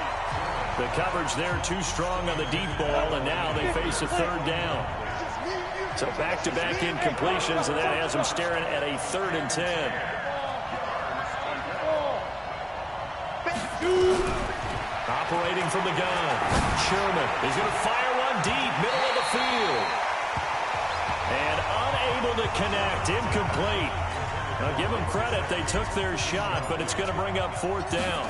[SPEAKER 1] The coverage there too strong on the deep ball, and now they face a third down. So back-to-back incompletions, and that has them staring at a 3rd and 10. Operating from the gun. Sherman is going to fire one deep, middle of the field. And unable to connect, incomplete. Now give them credit, they took their shot, but it's going to bring up 4th down.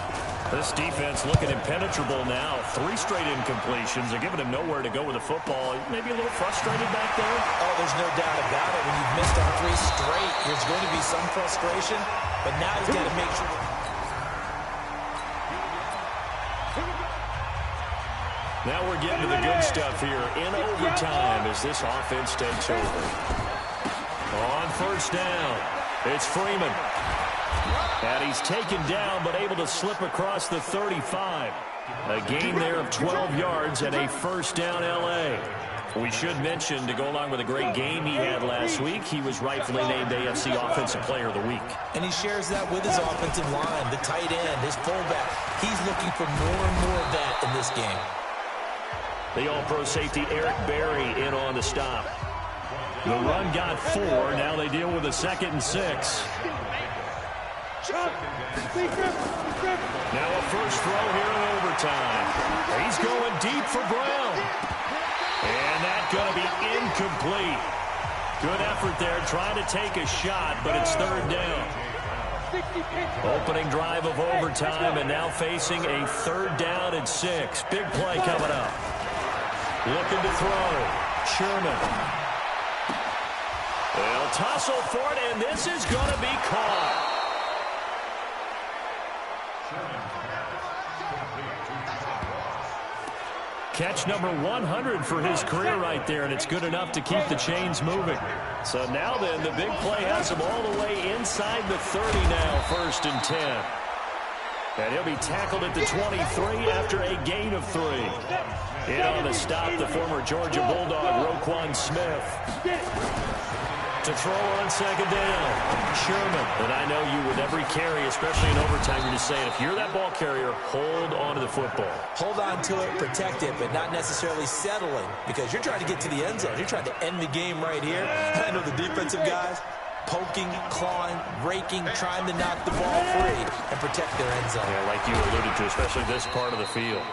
[SPEAKER 1] This defense looking impenetrable now. 3 straight incompletions. They're giving him nowhere to go with the football. Maybe a little frustrated back there.
[SPEAKER 2] Oh, there's no doubt about it. When you've missed on 3 straight, there's going to be some frustration, but now he's got to make sure.
[SPEAKER 1] Now we're getting to the good stuff here in overtime as this offense takes over. On first down, it's Freeman. And he's taken down but able to slip across the 35. A gain there of 12 yards and a first down L.A. We should mention, to go along with a great game he had last week, he was rightfully named AFC Offensive Player of the Week.
[SPEAKER 2] And he shares that with his offensive line, the tight end, his fullback. He's looking for more and more of that in this game.
[SPEAKER 1] The all-pro safety Eric Berry in on the stop. The run got 4. Now they deal with a 2nd and 6. Now a first throw here in overtime. He's going deep for Brown. And that's going to be incomplete. Good effort there trying to take a shot, but it's 3rd down. Opening drive of overtime, and now facing a 3rd down and 6. Big play coming up. Looking to throw. Sherman. They'll tussle for it, and this is going to be caught. Catch number 100 for his career right there, and it's good enough to keep the chains moving. So now then, the big play has him all the way inside the 30 now, 1st and 10. And he'll be tackled at the 23 after a gain of 3. In on the stop, the former Georgia Bulldog, Roquan Smith. To throw on second down, Sherman. And I know you with every carry, especially in overtime, you're just saying, if you're that ball carrier, hold on to the football.
[SPEAKER 2] Hold on to it, protect it, but not necessarily settling, because you're trying to get to the end zone. You're trying to end the game right here. And I know the defensive guys, poking, clawing, raking, trying to knock the ball free and protect their end zone.
[SPEAKER 1] Yeah, like you alluded to, especially this part of the field.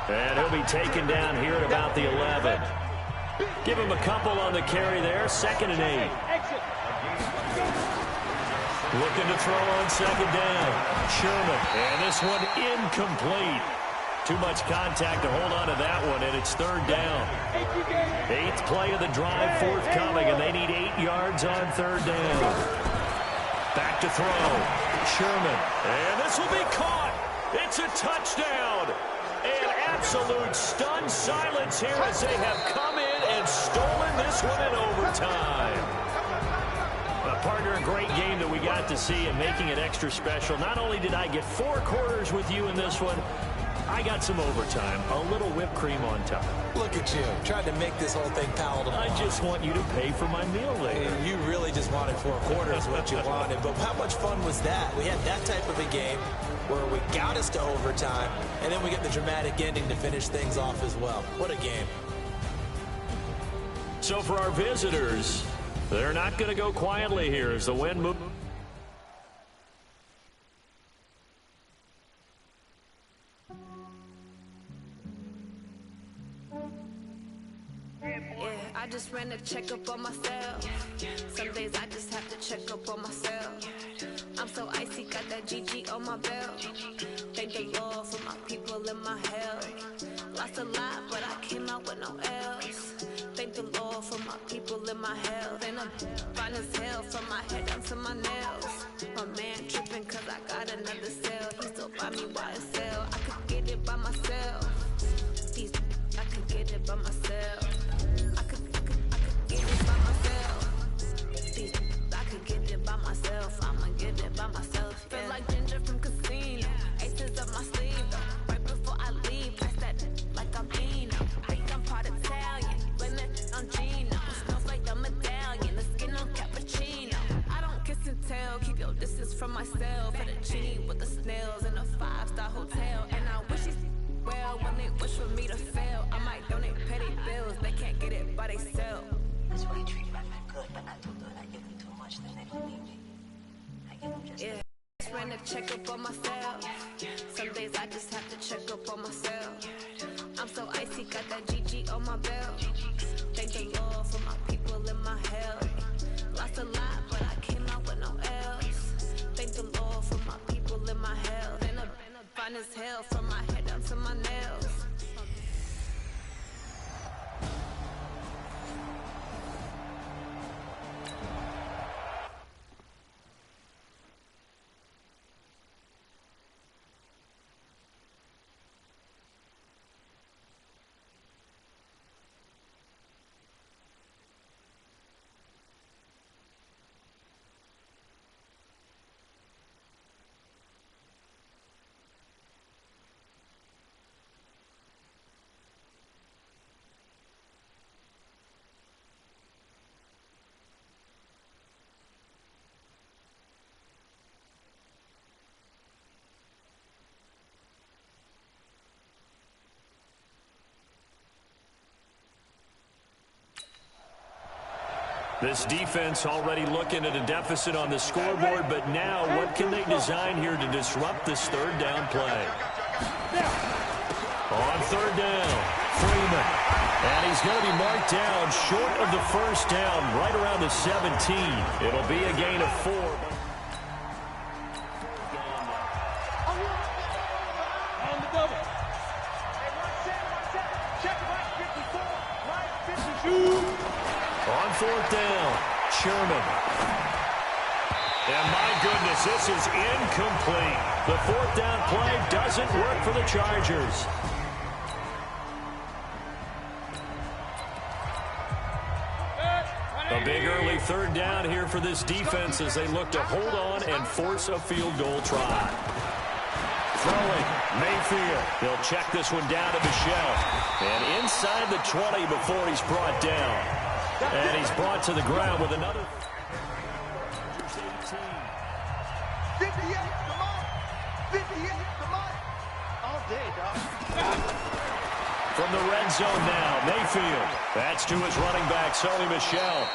[SPEAKER 1] And he'll be taken down here at about the 11. Give him a couple on the carry there. 2nd and 8. Looking to throw on second down. Sherman. And this one incomplete. Too much contact to hold on to that one, and it's 3rd down. 8th play of the drive forthcoming, and they need 8 yards on 3rd down. Back to throw. Sherman. And this will be caught. It's a touchdown. And absolute stunned silence here as they have come in and stolen this one in overtime. Partner, a great game that we got to see and making it extra special. Not only did I get 4 quarters with you in this one, I got some overtime, a little whipped cream on top.
[SPEAKER 2] Look at you, trying to make this whole thing palatable.
[SPEAKER 1] I just want you to pay for my meal later.
[SPEAKER 2] You really just wanted 4 quarters what you wanted, but how much fun was that? We had that type of a game where we got us to overtime, and then we get the dramatic ending to finish things off as well. What a game.
[SPEAKER 1] So for our visitors, they're not going to go quietly here as the wind moves.
[SPEAKER 9] I just ran a checkup on myself. Some days I just have to check up on myself. I'm so icy, got that GG on my belt. Thank the Lord for my people in my health. Lost a lot, but I came out with no else. Thank the Lord for my people in my health. And I'm fine as hell from my head down to my nails. My man tripping cause I got another cell. He still buy me YSL. I could get it by myself. I could get it by myself. I could get it by myself. I could get it by myself. I'ma get it by myself. Yeah. Feel like Ginger from Casino. Aces up my sleeve though. Right before I leave, that's that like I'm Eno. I think I'm part Italian. Blame that on Gino. Smells like the medallion. The skin on cappuccino. I don't kiss and tell. Keep your distance from myself. Fettuccine with the snails in a 5-star hotel. And I wish he's well when they wish for me to fail. I might donate petty bills. They can't get it by themselves.
[SPEAKER 10] That's why I treat my men good, but not too good. I give them too much, then they don't need me. I give them just
[SPEAKER 9] just ran a checkup on myself. Some days I just have to check up on myself. I'm so icy, got that GG on my belt. Thank the Lord for my people in my health. Lost a lot, but I came out with no else. Thank the Lord for my people in my health. And I'm fine as hell from my head down to my nails.
[SPEAKER 1] This defense already looking at a deficit on the scoreboard, but now what can they design here to disrupt this 3rd down play? On 3rd down, Freeman. And he's going to be marked down short of the 1st down, right around the 17. It'll be a gain of 4.
[SPEAKER 3] On the double. Check right 54, right 52.
[SPEAKER 1] On 4th down, Sherman. And my goodness, this is incomplete. The 4th down play doesn't work for the Chargers. A big early a third down here for this defense as they look to hold on and force a field goal try. Throwing, Mayfield. He'll check this one down to Michelle. And inside the 20 before he's brought down. And he's brought to the ground with another.
[SPEAKER 3] 58, come on. 58, come on. All day, dog.
[SPEAKER 1] From the red zone now, Mayfield. That's to his running back, Sony Michel.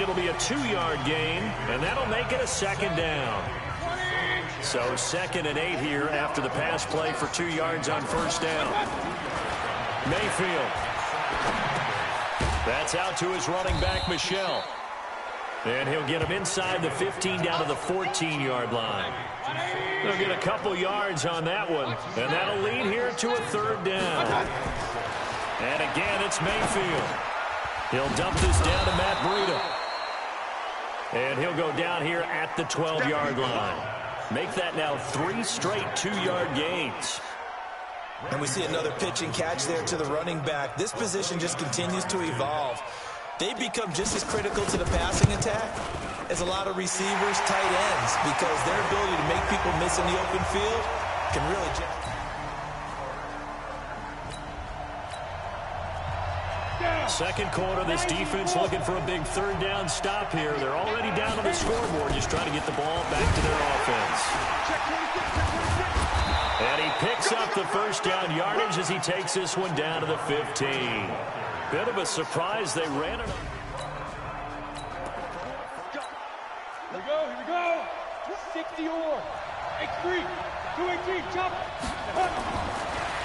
[SPEAKER 1] It'll be a 2-yard gain, and that'll make it a second down. So 2nd and 8 here after the pass play for 2 yards on first down. Mayfield. That's out to his running back, Michel. And he'll get him inside the 15 down to the 14-yard line. They'll get a couple yards on that one, and that'll lead here to a third down. And again, it's Mayfield. He'll dump this down to Matt Breida. And he'll go down here at the 12-yard line. Make that now 3 straight 2-yard gains.
[SPEAKER 2] And we see another pitch and catch there to the running back. This position just continues to evolve. They become just as critical to the passing attack as a lot of receivers, tight ends, because their ability to make people miss in the open field can really
[SPEAKER 1] Second quarter, this defense looking for a big third down stop here. They're already down on the scoreboard, just trying to get the ball back to their offense. And he picks up the first down yardage as he takes this one down to the 15. Bit of a surprise. They ran it.
[SPEAKER 3] Here we go, here we go. 60 or X3, 218, jump.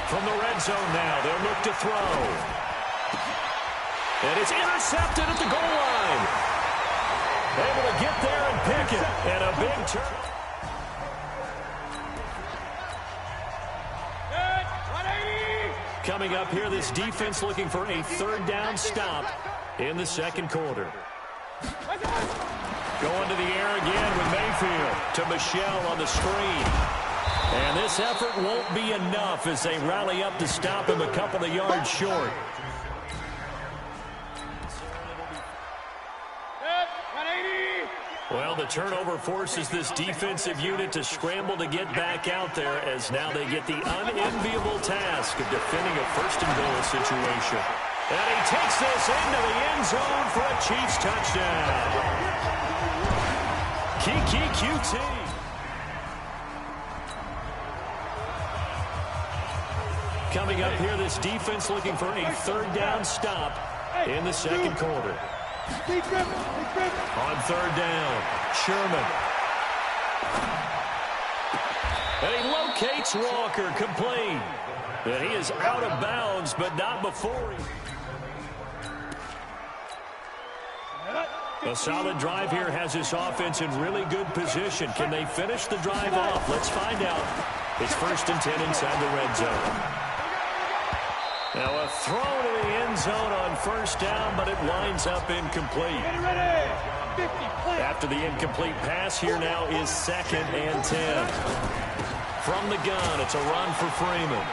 [SPEAKER 1] From the red zone now, they'll look to throw. And it's intercepted at the goal line. Able to get there and pick it. And a big turn. Coming up here, this defense looking for a third down stop in the second quarter. Going to the air again with Mayfield to Michel on the screen. And this effort won't be enough as they rally up to stop him a couple of yards short. Well, the turnover forces this defensive unit to scramble to get back out there as now they get the unenviable task of defending a first and goal situation. And he takes this into the end zone for a Chiefs touchdown. Kiki QT. Coming up here, this defense looking for a third down stop in the second quarter. On third down, Sherman. And he locates Walker, complete. And he is out of bounds, but not before he... A solid drive here has this offense in really good position. Can they finish the drive off? Let's find out. It's 1st and 10 inside the red zone. Now a throw to the end zone on first down, but it winds up incomplete. After the incomplete pass, here now is 2nd and 10. From the gun, it's a run for Freeman.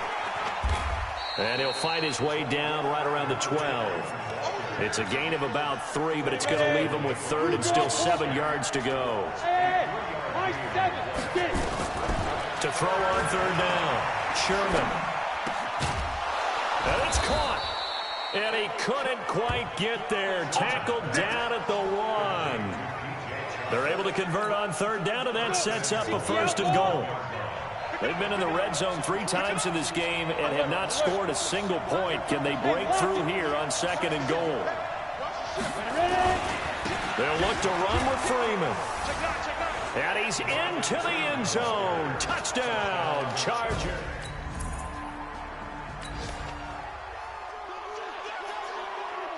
[SPEAKER 1] And he'll fight his way down right around the 12. It's a gain of about 3, but it's going to leave him with 3rd and still 7 yards to go. To throw on third down, Sherman. And it's caught. And he couldn't quite get there. Tackled down at the 1. They're able to convert on third down, and that sets up a 1st and goal. They've been in the red zone 3 times in this game and have not scored a single point. Can they break through here on 2nd and goal? They'll look to run with Freeman. And he's into the end zone. Touchdown, Charger.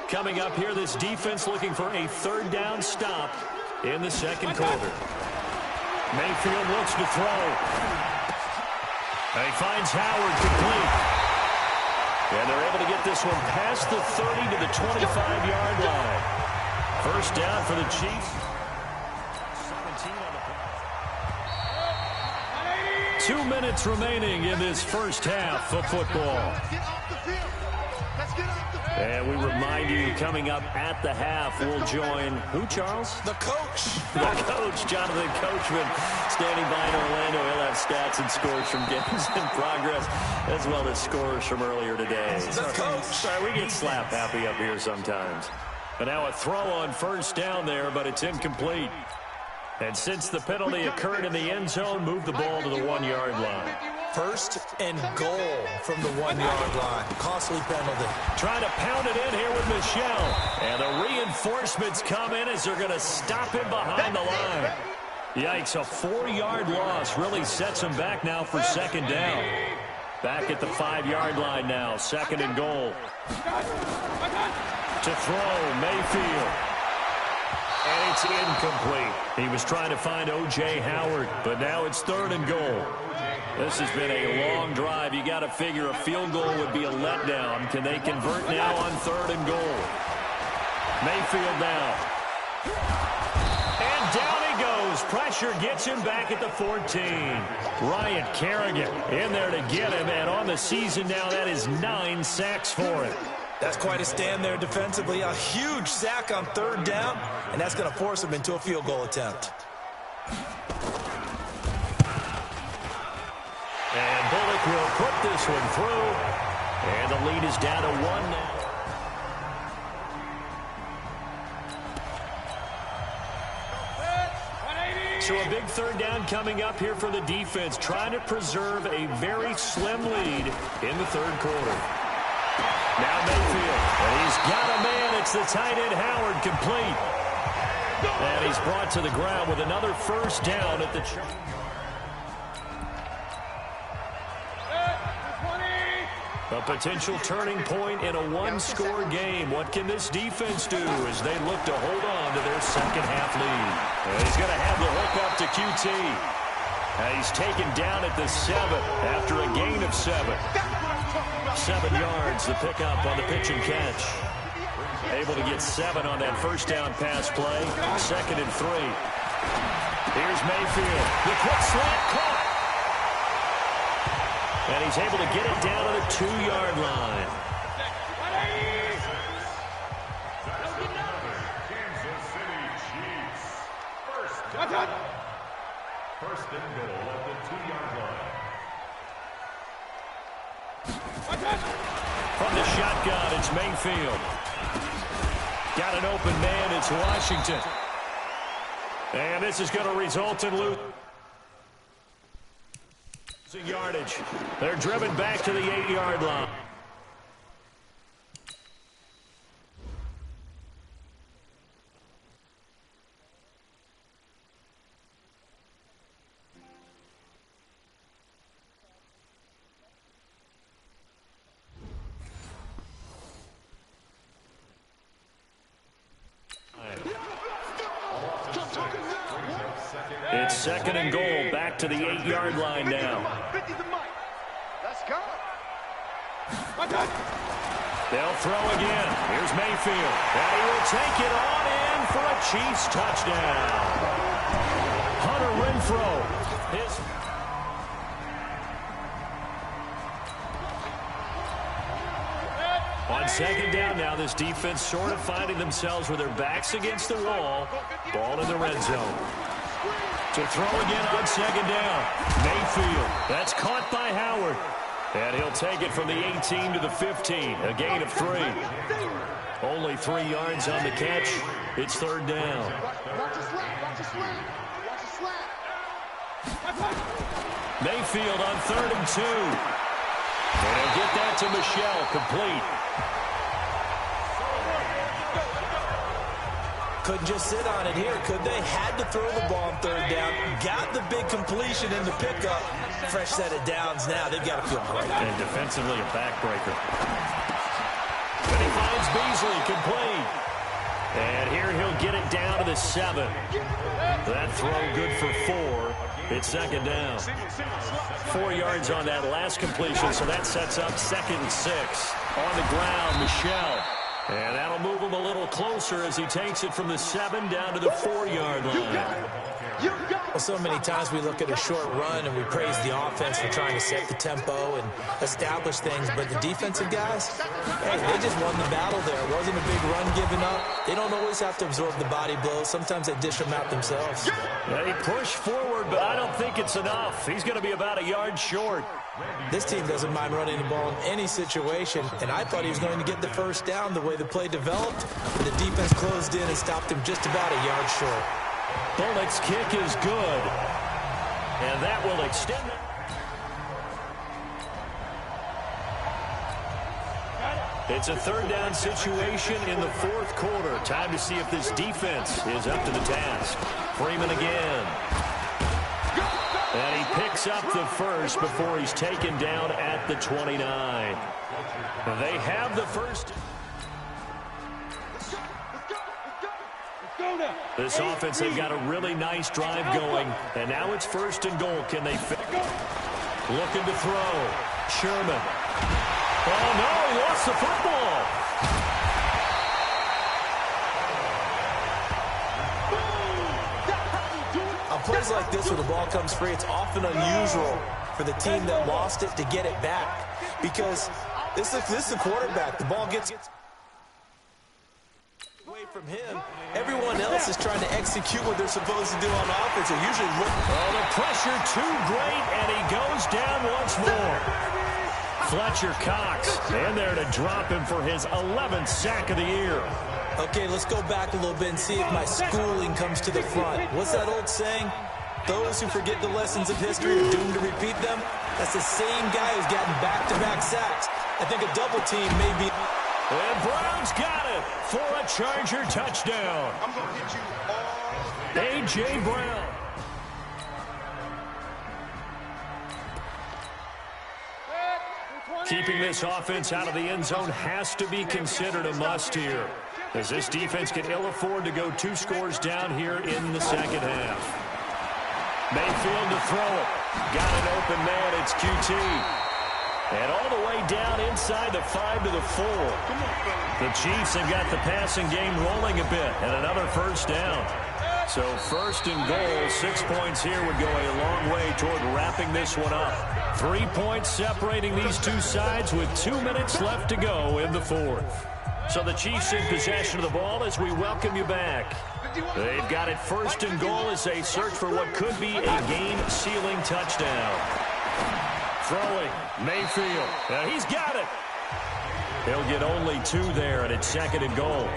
[SPEAKER 1] Coming up here, this defense looking for a third down stop in the second quarter. Mayfield looks to throw. And he finds Howard complete. And they're able to get this one past the 30 to the 25-yard line. First down for the Chiefs. 2 minutes remaining in this first half of football.
[SPEAKER 3] Let's get off the field.
[SPEAKER 1] And we remind you, coming up at the half, we'll join who, Charles?
[SPEAKER 2] The coach.
[SPEAKER 1] The coach, Jonathan Coachman, standing by in Orlando. He'll have stats and scores from games in progress, as well as scores from earlier today.
[SPEAKER 2] The coach.
[SPEAKER 1] Sorry, we get slap happy up here sometimes. But now a throw on first down there, but it's incomplete. And since the penalty occurred in the end zone, move the ball to the 1-yard line.
[SPEAKER 2] First and goal from the 1-yard line. Costly penalty.
[SPEAKER 1] Trying to pound it in here with Michelle. And the reinforcements come in as they're going to stop him behind the line. Yikes, a 4-yard loss really sets him back now for second down. Back at the 5-yard line now, second and goal. To throw, Mayfield. And it's incomplete. He was trying to find O.J. Howard, but now it's third and goal. This has been a long drive. You got to figure a field goal would be a letdown. Can they convert now on third and goal? Mayfield now. And down he goes. Pressure gets him back at the 14. Ryan Kerrigan in there to get him. And on the season now, that is 9 sacks for him.
[SPEAKER 2] That's quite a stand there defensively. A huge sack on third down, and that's going to force him into a field goal attempt.
[SPEAKER 1] And Bullock will put this one through. And the lead is down to 1 now. So a big third down coming up here for the defense, trying to preserve a very slim lead in the third quarter. Now Mayfield, and he's got a man. It's the tight end Howard, complete. And he's brought to the ground with another first down at the... A potential turning point in a one-score game. What can this defense do as they look to hold on to their second-half lead? And he's going to have the hook up to QT. And he's taken down at the 7 after a gain of 7. 7 yards, the pickup on the pitch and catch. Able to get 7 on that first down pass play. Second and 3. Here's Mayfield. The quick slant caught. And he's able to get it down to the 2-yard line.
[SPEAKER 5] Kansas City Chiefs. First and goal at the 2-yard line.
[SPEAKER 1] From the shotgun, it's Mayfield. Got an open man, it's Washington. And this is going to result in losing yardage. They're driven back to the 8-yard line. It's second and goal, back to the 8-yard line now.
[SPEAKER 4] Let's go.
[SPEAKER 1] They'll throw again. Here's Mayfield. And he will take it on in for a Chiefs touchdown. Hunter Renfrow. On second down now, this defense sort of finding themselves with their backs against the wall. Ball in the red zone. To throw again on second down. Mayfield. That's caught by Howard. And he'll take it from the 18 to the 15. A gain of 3. Only 3 yards on the catch. It's third down. Mayfield on third and 2. And he'll get that to Michelle, complete.
[SPEAKER 2] Couldn't just sit on it here, could they? Had to throw the ball on third down. Got the big completion in the pickup. Fresh set of downs now. They've got to feel great.
[SPEAKER 1] And defensively, a backbreaker. But he finds Beasley, complete. And here he'll get it down to the 7. That throw good for 4. It's second down. 4 yards on that last completion, so that sets up second and 6. On the ground, Michelle. And that'll move him a little closer as he takes it from the 7 down to the 4-yard line.
[SPEAKER 2] Well, so many times we look at a short run and we praise the offense for trying to set the tempo and establish things, but the defensive guys, hey, they just won the battle there. It wasn't a big run given up. They don't always have to absorb the body blows. Sometimes they dish them out themselves.
[SPEAKER 1] Yeah, he pushed forward, but I don't think it's enough. He's going to be about a yard short.
[SPEAKER 2] This team doesn't mind running the ball in any situation, and I thought he was going to get the first down the way the play developed, but the defense closed in and stopped him just about a yard short.
[SPEAKER 1] Bullock's kick is good, and that will extend it. It's a third down situation in the fourth quarter. Time to see if this defense is up to the task. Freeman again. And he picks up the first before he's taken down at the 29. They have the first. This offense, they've got a really nice drive going, and now it's first and goal. Can they fit? Looking to throw. Sherman. Oh, no, he lost the football.
[SPEAKER 2] On plays like this where the ball comes free, it's often unusual for the team that lost it to get it back, because this is the quarterback. The ball gets away from him. Everyone else is trying to execute what they're supposed to do on offense. They're usually looking.
[SPEAKER 1] Oh, the pressure too great, and he goes down once more. Fletcher Cox in there to drop him for his 11th sack of the year.
[SPEAKER 2] Okay, let's go back a little bit and see if my schooling comes to the front. What's that old saying? Those who forget the lessons of history are doomed to repeat them. That's the same guy who's gotten back-to-back sacks. I think a double team may be.
[SPEAKER 1] And Brown's got it for a Charger touchdown.
[SPEAKER 4] I'm going to hit you all.
[SPEAKER 1] A.J. Brown. Keeping this offense out of the end zone has to be considered a must here, as this defense can ill afford to go 2 scores down here in the second half. Mayfield to throw it. Got an open man. It's QT. And all the way down inside the 5 to the 4. The Chiefs have got the passing game rolling a bit, and another first down. So first and goal, 6 points here would go a long way toward wrapping this one up. 3 points separating these two sides with 2 minutes left to go in the fourth. So the Chiefs in possession of the ball as we welcome you back. They've got it first and goal as they search for what could be a game-sealing touchdown. Throwing, Mayfield. Now he's got it. He'll get only 2 there, and it's second and goal.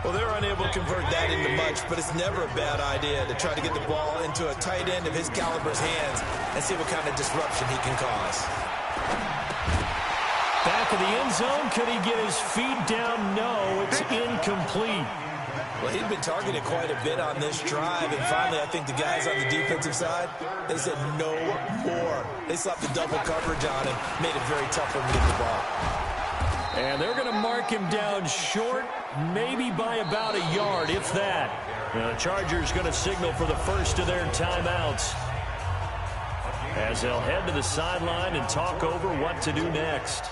[SPEAKER 2] Well, they're unable to convert that into much, but it's never a bad idea to try to get the ball into a tight end of his caliber's hands and see what kind of disruption he can cause.
[SPEAKER 1] Back of the end zone, can he get his feet down? No, it's incomplete.
[SPEAKER 2] Well, he'd been targeted quite a bit on this drive, and finally I think the guys on the defensive side, they said no more. They slapped the double coverage on him, made it very tough for him to get the ball.
[SPEAKER 1] And they're going to mark him down short, maybe by about a yard, if that. The Chargers going to signal for the first of their timeouts, as they'll head to the sideline and talk over what to do next.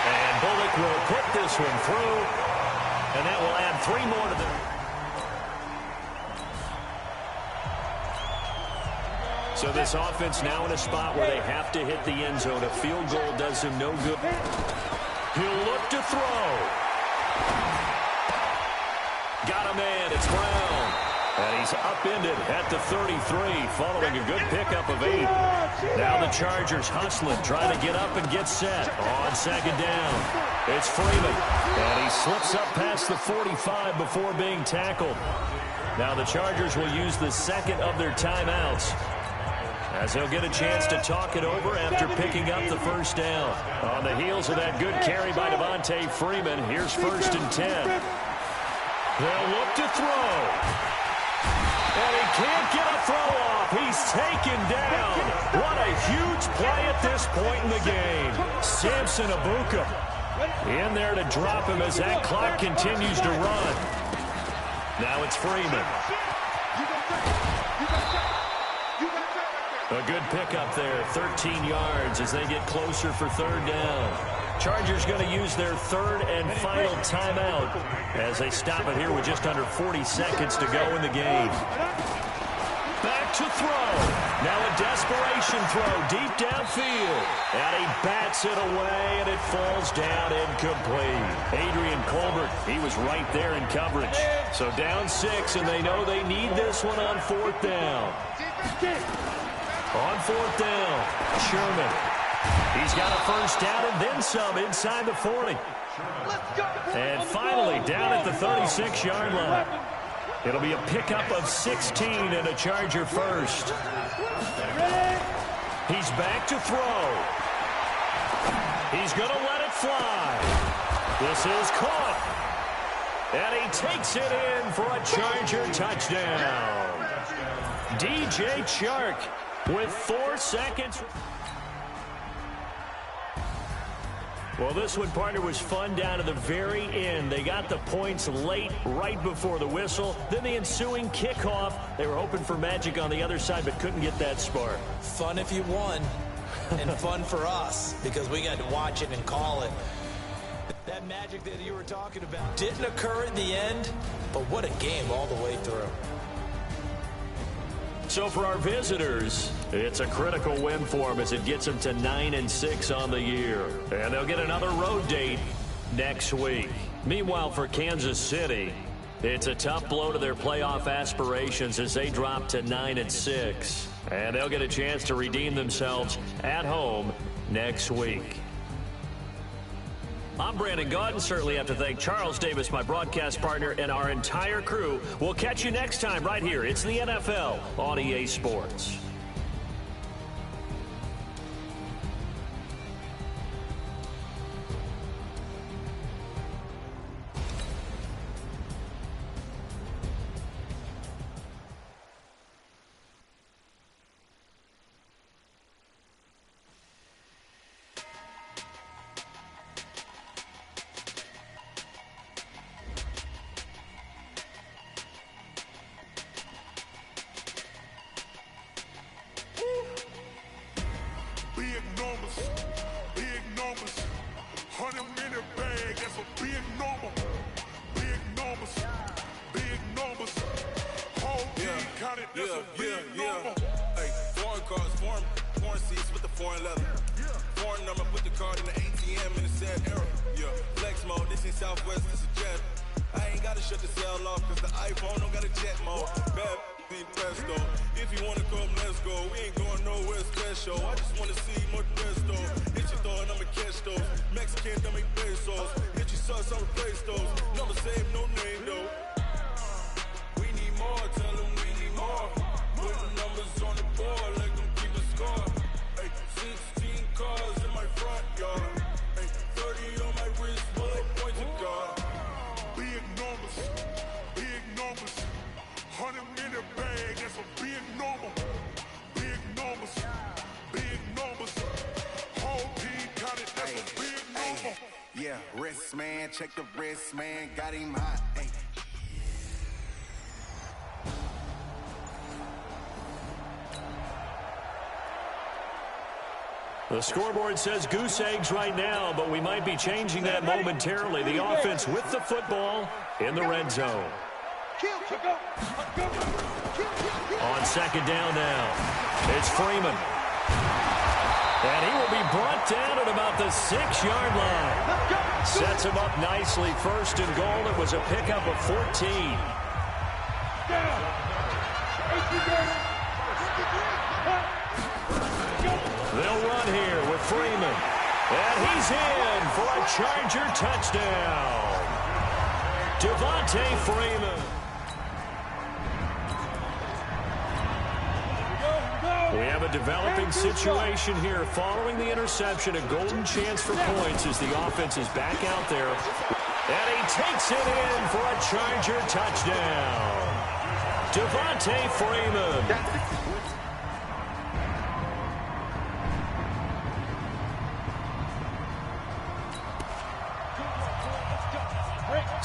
[SPEAKER 1] And Bullock will put this one through, and that will add 3 more to the... So this offense now in a spot where they have to hit the end zone. A field goal does him no good. He'll look to throw. Got a man. It's Brown. And he's upended at the 33 following a good pickup of 8. Now the Chargers hustling, trying to get up and get set on second down. It's Freeman. And he slips up past the 45 before being tackled. Now the Chargers will use the second of their timeouts, as they'll get a chance to talk it over after picking up the first down. On the heels of that good carry by Devontae Freeman, here's first and 10. They'll look to throw. And he can't get a throw off. He's taken down. What a huge play at this point in the game. Samson Abuka in there to drop him as that clock continues to run. Now it's Freeman. A good pickup there, 13 yards as they get closer for third down. Chargers going to use their third and final timeout as they stop it here with just under 40 seconds to go in the game. Back to throw. Now a desperation throw deep downfield. And he bats it away, and it falls down incomplete. Adrian Colbert, he was right there in coverage. So down 6, and they know they need this one on 4th down. On 4th down, Sherman. He's got a first down and then some inside the 40. And finally down at the 36-yard line. It'll be a pickup of 16 and a Charger first. He's back to throw. He's going to let it fly. This is caught. And he takes it in for a Charger touchdown. DJ Chark with 4 seconds. Well, this one, partner, was fun down to the very end. They got the points late, right before the whistle. Then the ensuing kickoff. They were hoping for magic on the other side, but couldn't get that spark.
[SPEAKER 2] Fun if you won, and fun for us, because we got to watch it and call it. That magic that you were talking about didn't occur in the end, but what a game all the way through.
[SPEAKER 1] So for our visitors, it's a critical win for them as it gets them to 9-6 on the year. And they'll get another road date next week. Meanwhile, for Kansas City, it's a tough blow to their playoff aspirations as they drop to 9-6. And they'll get a chance to redeem themselves at home next week. I'm Brandon Gaudin. Certainly have to thank Charles Davis, my broadcast partner, and our entire crew. We'll catch you next time right here. It's the NFL on EA Sports.
[SPEAKER 5] Big numbers, 100-minute bag, that's a big number. Big numbers, whole team counted, that's a big number.
[SPEAKER 6] Hey, foreign cars, foreign seats with the foreign leather. Foreign number, put the card in the ATM in the sad era. Yeah, flex mode, this ain't Southwest, this is jet. I ain't gotta shut the cell off, cause the iPhone don't got a jet mode. Bad pesto. If you wanna come, let's go. We ain't going nowhere special. I just wanna see more pesto. Hit your throw and I'ma catch those. Mexican, don't make pesos. Hit your sauce, I'll replace those. Number save, no name though. We need more, tell them we need more. Put the numbers on the board, let them keep the score. Hey, 16 cars in my front yard. Hey, 30 on my wrist, bullet point to God.
[SPEAKER 5] Big numbers, 100-minute bag, that's a big number. Big numbers, whole team counted, that's a big number.
[SPEAKER 11] Yeah, wrist man, check the wrist man, got him hot. Ay.
[SPEAKER 1] The scoreboard says goose eggs right now, but we might be changing that momentarily. The offense with the football in the red zone. On second down now, it's Freeman. And he will be brought down at about the 6-yard line. Sets him up nicely. First and goal. It was a pickup of 14. They'll run here with Freeman. And he's in for a Charger touchdown. Devontae Freeman. We have a developing situation here. Following the interception, a golden chance for points as the offense is back out there. And he takes it in for a Charger touchdown. Devontae Freeman.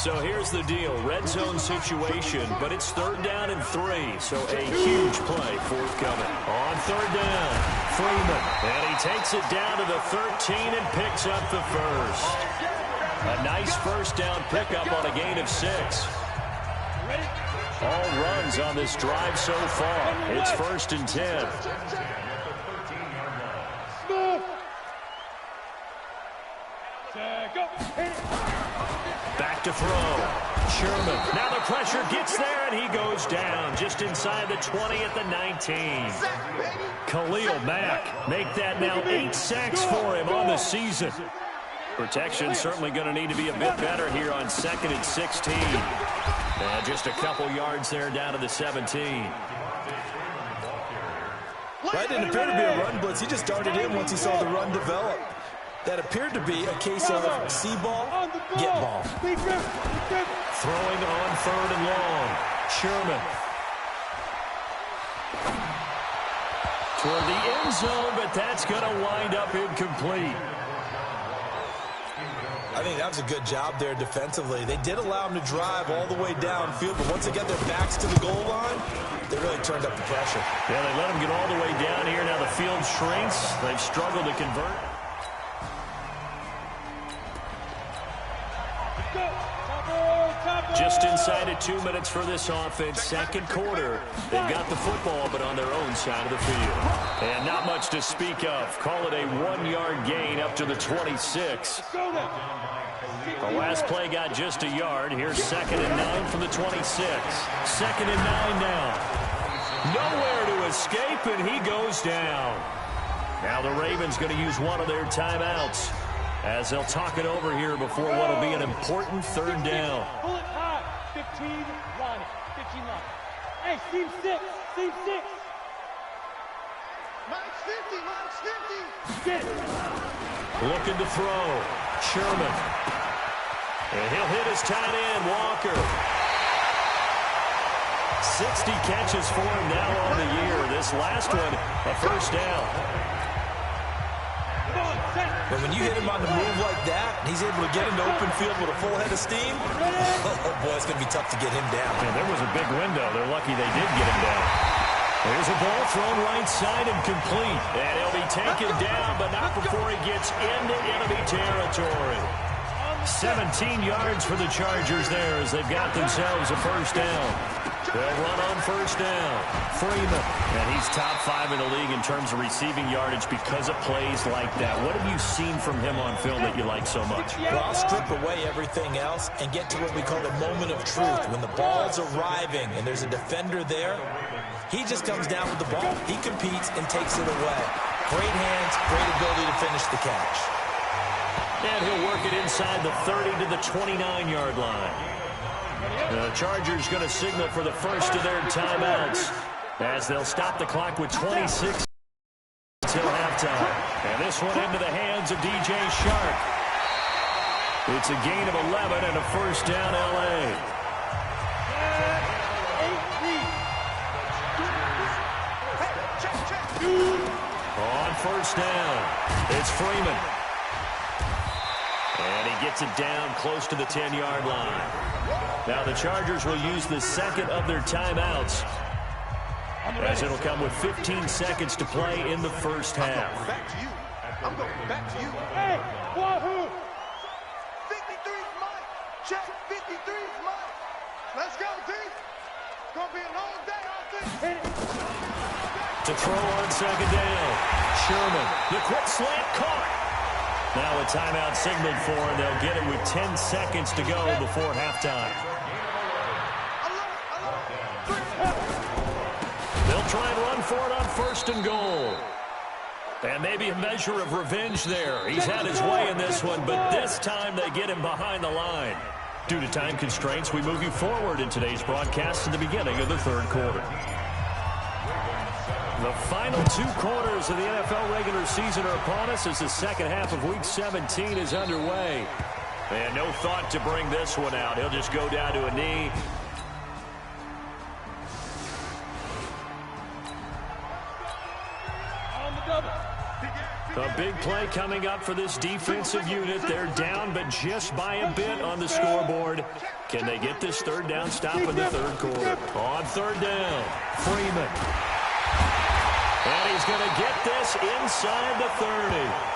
[SPEAKER 1] So here's the deal. Red zone situation, but it's 3rd down and 3. So a huge play forthcoming. On 3rd down, Freeman. And he takes it down to the 13 and picks up the first. A nice first down pickup on a gain of 6. All runs on this drive so far. It's 1st and 10. Back to throw. Sherman. Now the pressure gets there, and he goes down just inside the 20 at the 19. Khalil Mack make that now 8 sacks for him on the season. Protection certainly going to need to be a bit better here on 2nd and 16. And just a couple yards there down to the 17.
[SPEAKER 2] Right, didn't appear to be a run blitz. He just darted in once he saw the run develop. That appeared to be a case of see ball, get ball.
[SPEAKER 1] Throwing on 3rd and long. Sherman. Toward the end zone, but that's going to wind up incomplete.
[SPEAKER 2] I think that was a good job there defensively. They did allow him to drive all the way downfield, but once they got their backs to the goal line, they really turned up the pressure.
[SPEAKER 1] Yeah, they let him get all the way down here. Now the field shrinks. They've struggled to convert. Just inside of 2 minutes for this offense. 2nd quarter. They've got the football, but on their own side of the field. And not much to speak of. Call it a 1-yard gain up to the 26. The last play got just a yard. Here's 2nd and 9 from the 26. 2nd and 9 now. Nowhere to escape, and he goes down. Now the Ravens going to use one of their timeouts as they'll talk it over here before what will be an important 3rd down.
[SPEAKER 3] Pull it high. 15 line it. 15 line. Hey, team 6. Team 6.
[SPEAKER 4] Mike's 50. Mike's 50.
[SPEAKER 3] Get it.
[SPEAKER 1] Looking to throw. Sherman. And he'll hit his tight end, Walker. 60 catches for him now on the year. This last one, a 1st down.
[SPEAKER 2] But when you hit him on the move like that, and he's able to get into open field with a full head of steam, oh boy, it's going to be tough to get him down.
[SPEAKER 1] And there was a big window. They're lucky they did get him down. There's a ball thrown right side and complete. And he'll be taken down, but not before he gets into enemy territory. 17 yards for the Chargers there as they've got themselves a 1st down. They'll run on 1st down. Freeman. And he's top 5 in the league in terms of receiving yardage because of plays like that. What have you seen from him on film that you like so much?
[SPEAKER 2] Well, I'll strip away everything else and get to what we call the moment of truth. When the ball's arriving and there's a defender there, he just comes down with the ball. He competes and takes it away. Great hands, great ability to finish the catch.
[SPEAKER 1] And he'll work it inside the 30 to the 29-yard line. The Chargers going to signal for the first of their timeouts as they'll stop the clock with 26 until halftime. And this one into the hands of DJ Shark. It's a gain of 11 and a 1st down, L.A. On 1st down, it's Freeman. And he gets it down close to the 10-yard line. Now the Chargers will use the 2nd of their timeouts as it'll come with 15 seconds to play in the 1st half.
[SPEAKER 4] Back to you. I'm going back to you.
[SPEAKER 3] Hey, Wahoo!
[SPEAKER 4] 53's mine. Check. 53's mine. Let's go, D. It's going to be a long day out there.
[SPEAKER 1] To throw on 2nd down. Sherman. The quick slant caught. Now a timeout signaled for, and they'll get it with 10 seconds to go before halftime. They'll try and run for it on 1st and goal. And maybe a measure of revenge there. He's had his way in this one, but this time they get him behind the line. Due to time constraints, we move you forward in today's broadcast to the beginning of the 3rd quarter. The final 2 quarters of the NFL regular season are upon us as the 2nd half of Week 17 is underway. And no thought to bring this one out. He'll just go down to a knee.
[SPEAKER 3] On the double.
[SPEAKER 1] A big play coming up for this defensive unit. They're down, but just by a bit on the scoreboard. Can they get this third down stop in the third quarter? On third down, Freeman. And he's going to get this inside the 30.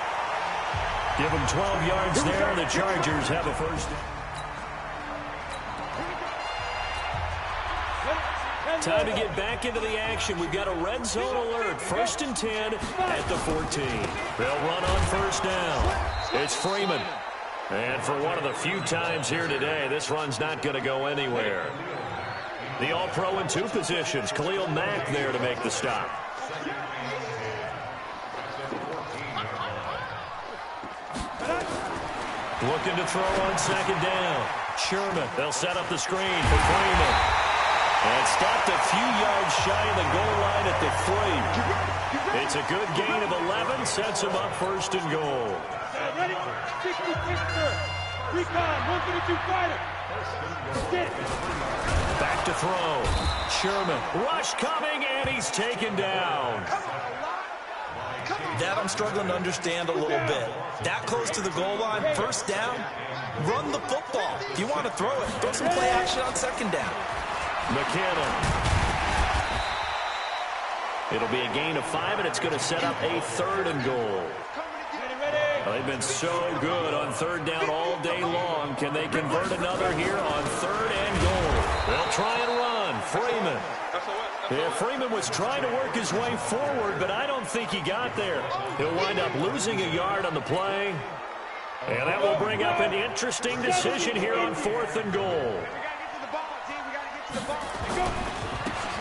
[SPEAKER 1] Give him 12 yards there, and the Chargers have a first. Time to get back into the action. We've got a red zone alert. 1st and 10 at the 14. They'll run on first down. It's Freeman. And for one of the few times here today, this run's not going to go anywhere. The All-Pro in 2 positions. Khalil Mack there to make the stop. Looking to throw on 2nd down. Sherman. They'll set up the screen for Freeman. And stopped a few yards shy of the goal line at the 3. It's a good gain of 11. Sets him up 1st and goal.
[SPEAKER 3] Ready? 66er. Recon. 132 fighter. Get it.
[SPEAKER 1] Back to throw. Sherman. Rush coming, and he's taken down.
[SPEAKER 2] That I'm struggling to understand a little bit. That close to the goal line, 1st down, run the football. If you want to throw it, throw some play action on 2nd down.
[SPEAKER 1] McKinnon. It'll be a gain of 5, and it's going to set up a 3rd and goal. They've been so good on 3rd down all day long. Can they convert another here on 3rd and goal? They'll try and run. Freeman. Yeah, Freeman was trying to work his way forward, but I don't think he got there. He'll wind up losing a yard on the play. And that will bring up an interesting decision here on 4th and goal.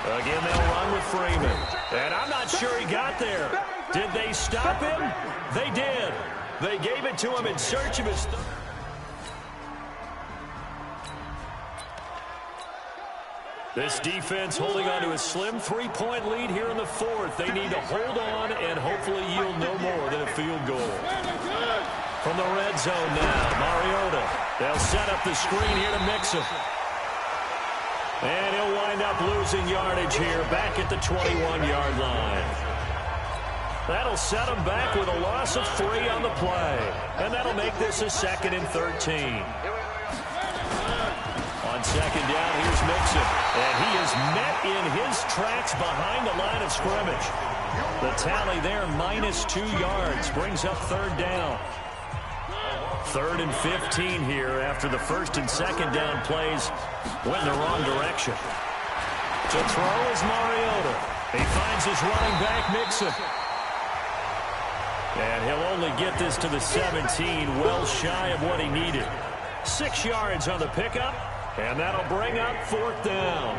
[SPEAKER 1] Again, they'll run with Freeman. And I'm not sure he got there. Did they stop him? They did. They gave it to him in search of his... This defense holding on to a slim 3-point lead here in the 4th. They need to hold on and hopefully yield no more than a field goal. From the red zone now, Mariota. They'll set up the screen here to Mixon. And he'll wind up losing yardage here back at the 21-yard line. That'll set him back with a loss of 3 on the play. And that'll make this a 2nd and 13. On 2nd down, here's Mixon. And he is met in his tracks behind the line of scrimmage. The tally there, -2 yards, brings up 3rd down. 3rd and 15 here after the 1st and 2nd down plays went in the wrong direction. To throw is Mariota. He finds his running back, Mixon. And he'll only get this to the 17, well shy of what he needed. 6 yards on the pickup, and that'll bring up 4th down.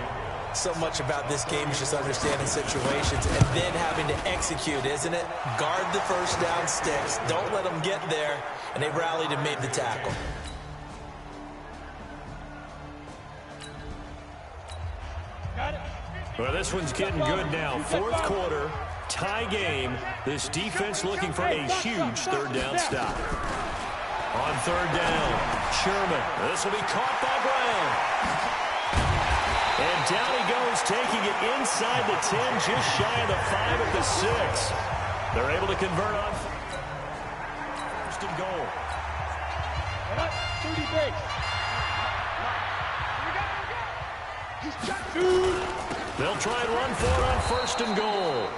[SPEAKER 2] So much about this game is just understanding situations and then having to execute, isn't it? Guard the 1st down sticks. Don't let them get there. And they rallied and made the tackle.
[SPEAKER 1] Well, this one's getting good now. 4th quarter, tie game. This defense looking for a huge 3rd down stop. On 3rd down, Sherman. This will be caught by Brown. And down he goes, taking it inside the 10, just shy of the 5 at the 6. They're able to convert on 1st and goal.
[SPEAKER 3] 30 base.
[SPEAKER 1] They'll try and run for it on 1st and goal.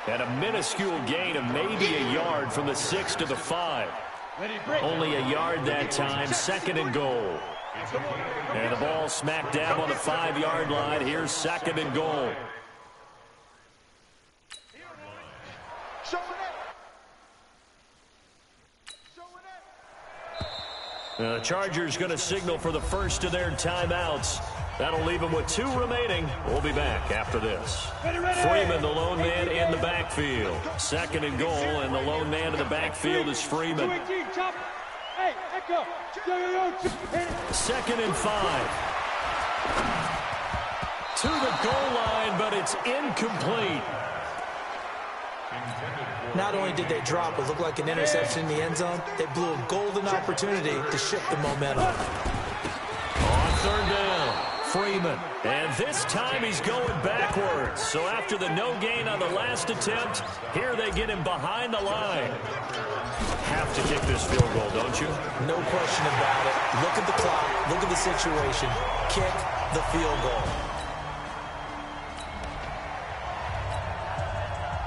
[SPEAKER 1] And a minuscule gain of maybe a yard from the 6 to the 5. Only a yard that time, 2nd and goal. And the ball smack dab on the 5-yard line. Here's 2nd and goal. The Chargers going to signal for the first of their timeouts. That'll leave them with 2 remaining. We'll be back after this. Freeman, the lone man in the backfield. 2nd and goal, and the lone man in the backfield is Freeman. 2nd and 5. To the goal line, but it's incomplete.
[SPEAKER 2] Not only did they drop what looked like an interception in the end zone, they blew a golden opportunity to shift the momentum.
[SPEAKER 1] On 3rd down, Freeman. And this time he's going backwards. So after the no gain on the last attempt, here they get him behind the line. Have to kick this field goal, don't you?
[SPEAKER 2] No question about it. Look at the clock. Look at the situation. Kick the field goal.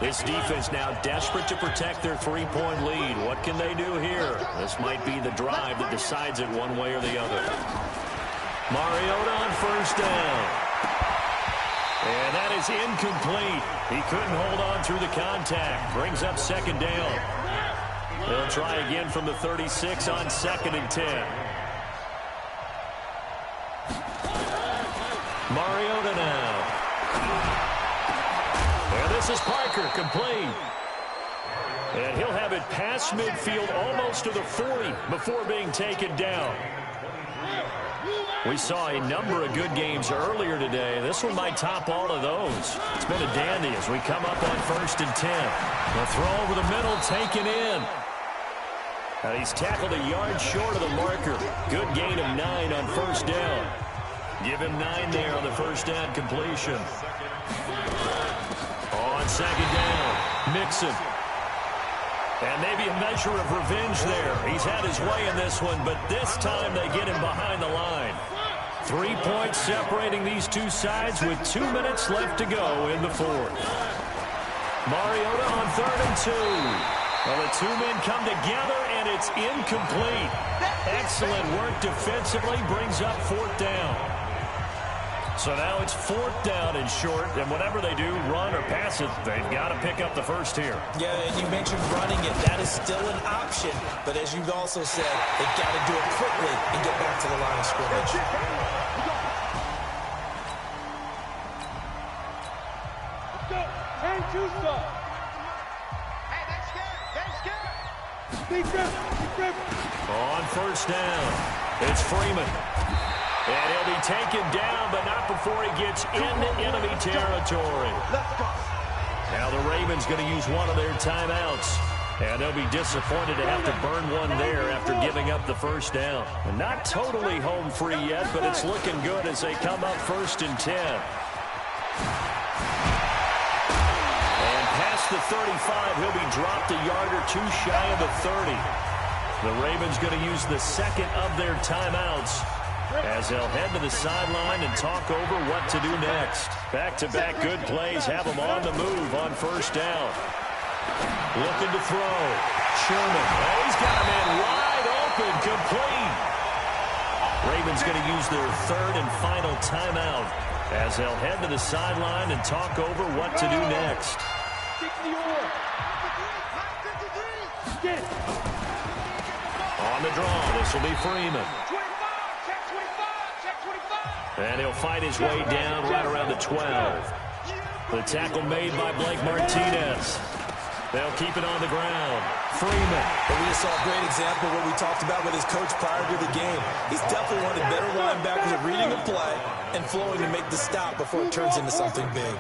[SPEAKER 1] This defense now desperate to protect their three-point lead. What can they do here? This might be the drive that decides it one way or the other. Mariota on first down. And that is incomplete. He couldn't hold on through the contact. Brings up second down. They'll try again from the 36 on 2nd and 10. Mariota now. And this is Parker, complete. And he'll have it past midfield almost to the 40 before being taken down. We saw a number of good games earlier today. This one might top all of those. It's been a dandy as we come up on 1st and 10. The throw over the middle, taken in. And he's tackled a yard short of the marker. Good gain of 9 on first down. Give him 9 there on the first down completion. On second down, Mixon. And maybe a measure of revenge there. He's had his way in this one, but this time they get him behind the line. 3 points separating these two sides with 2 minutes left to go in the fourth. Mariota on 3rd and 2. Well, the two men come together, and it's incomplete. Excellent work defensively, brings up 4th down. So now it's 4th down and short, and whatever they do, run or pass it, they've got to pick up the first here.
[SPEAKER 2] Yeah, and you mentioned running it. That is still an option. But as you've also said, they've got to do it quickly and get back to the line of scrimmage.
[SPEAKER 3] Let's go. And two stuff.
[SPEAKER 4] Hey, they're scared. They're scared.
[SPEAKER 3] Deep grip. Deep grip.
[SPEAKER 1] On first down, it's Freeman. And he'll be taken down, but not before he gets into enemy territory. Now the Ravens going to use one of their timeouts. And they'll be disappointed to have to burn one there after giving up the first down. And not totally home free yet, but it's looking good as they come up 1st and 10. And past the 35, he'll be dropped a yard or two shy of the 30. The Ravens going to use the second of their timeouts as they'll head to the sideline and talk over what to do next. Back-to-back good plays have them on the move on first down. Looking to throw. Sherman. Oh, he's got a man wide open, complete. Ravens going to use their 3rd and final timeout as they'll head to the sideline and talk over what to do next.
[SPEAKER 3] 60 or. Get it.
[SPEAKER 1] On the draw, this will be Freeman.
[SPEAKER 3] 25. Check 25. Check 25.
[SPEAKER 1] And he'll fight his way down right around the 12. The tackle made by Blake Martinez. They'll keep it on the ground. Freeman.
[SPEAKER 2] But we just saw a great example of what we talked about with his coach prior to the game. He's definitely one of the better linebackers at reading a play and flowing to make the stop before it turns into something big.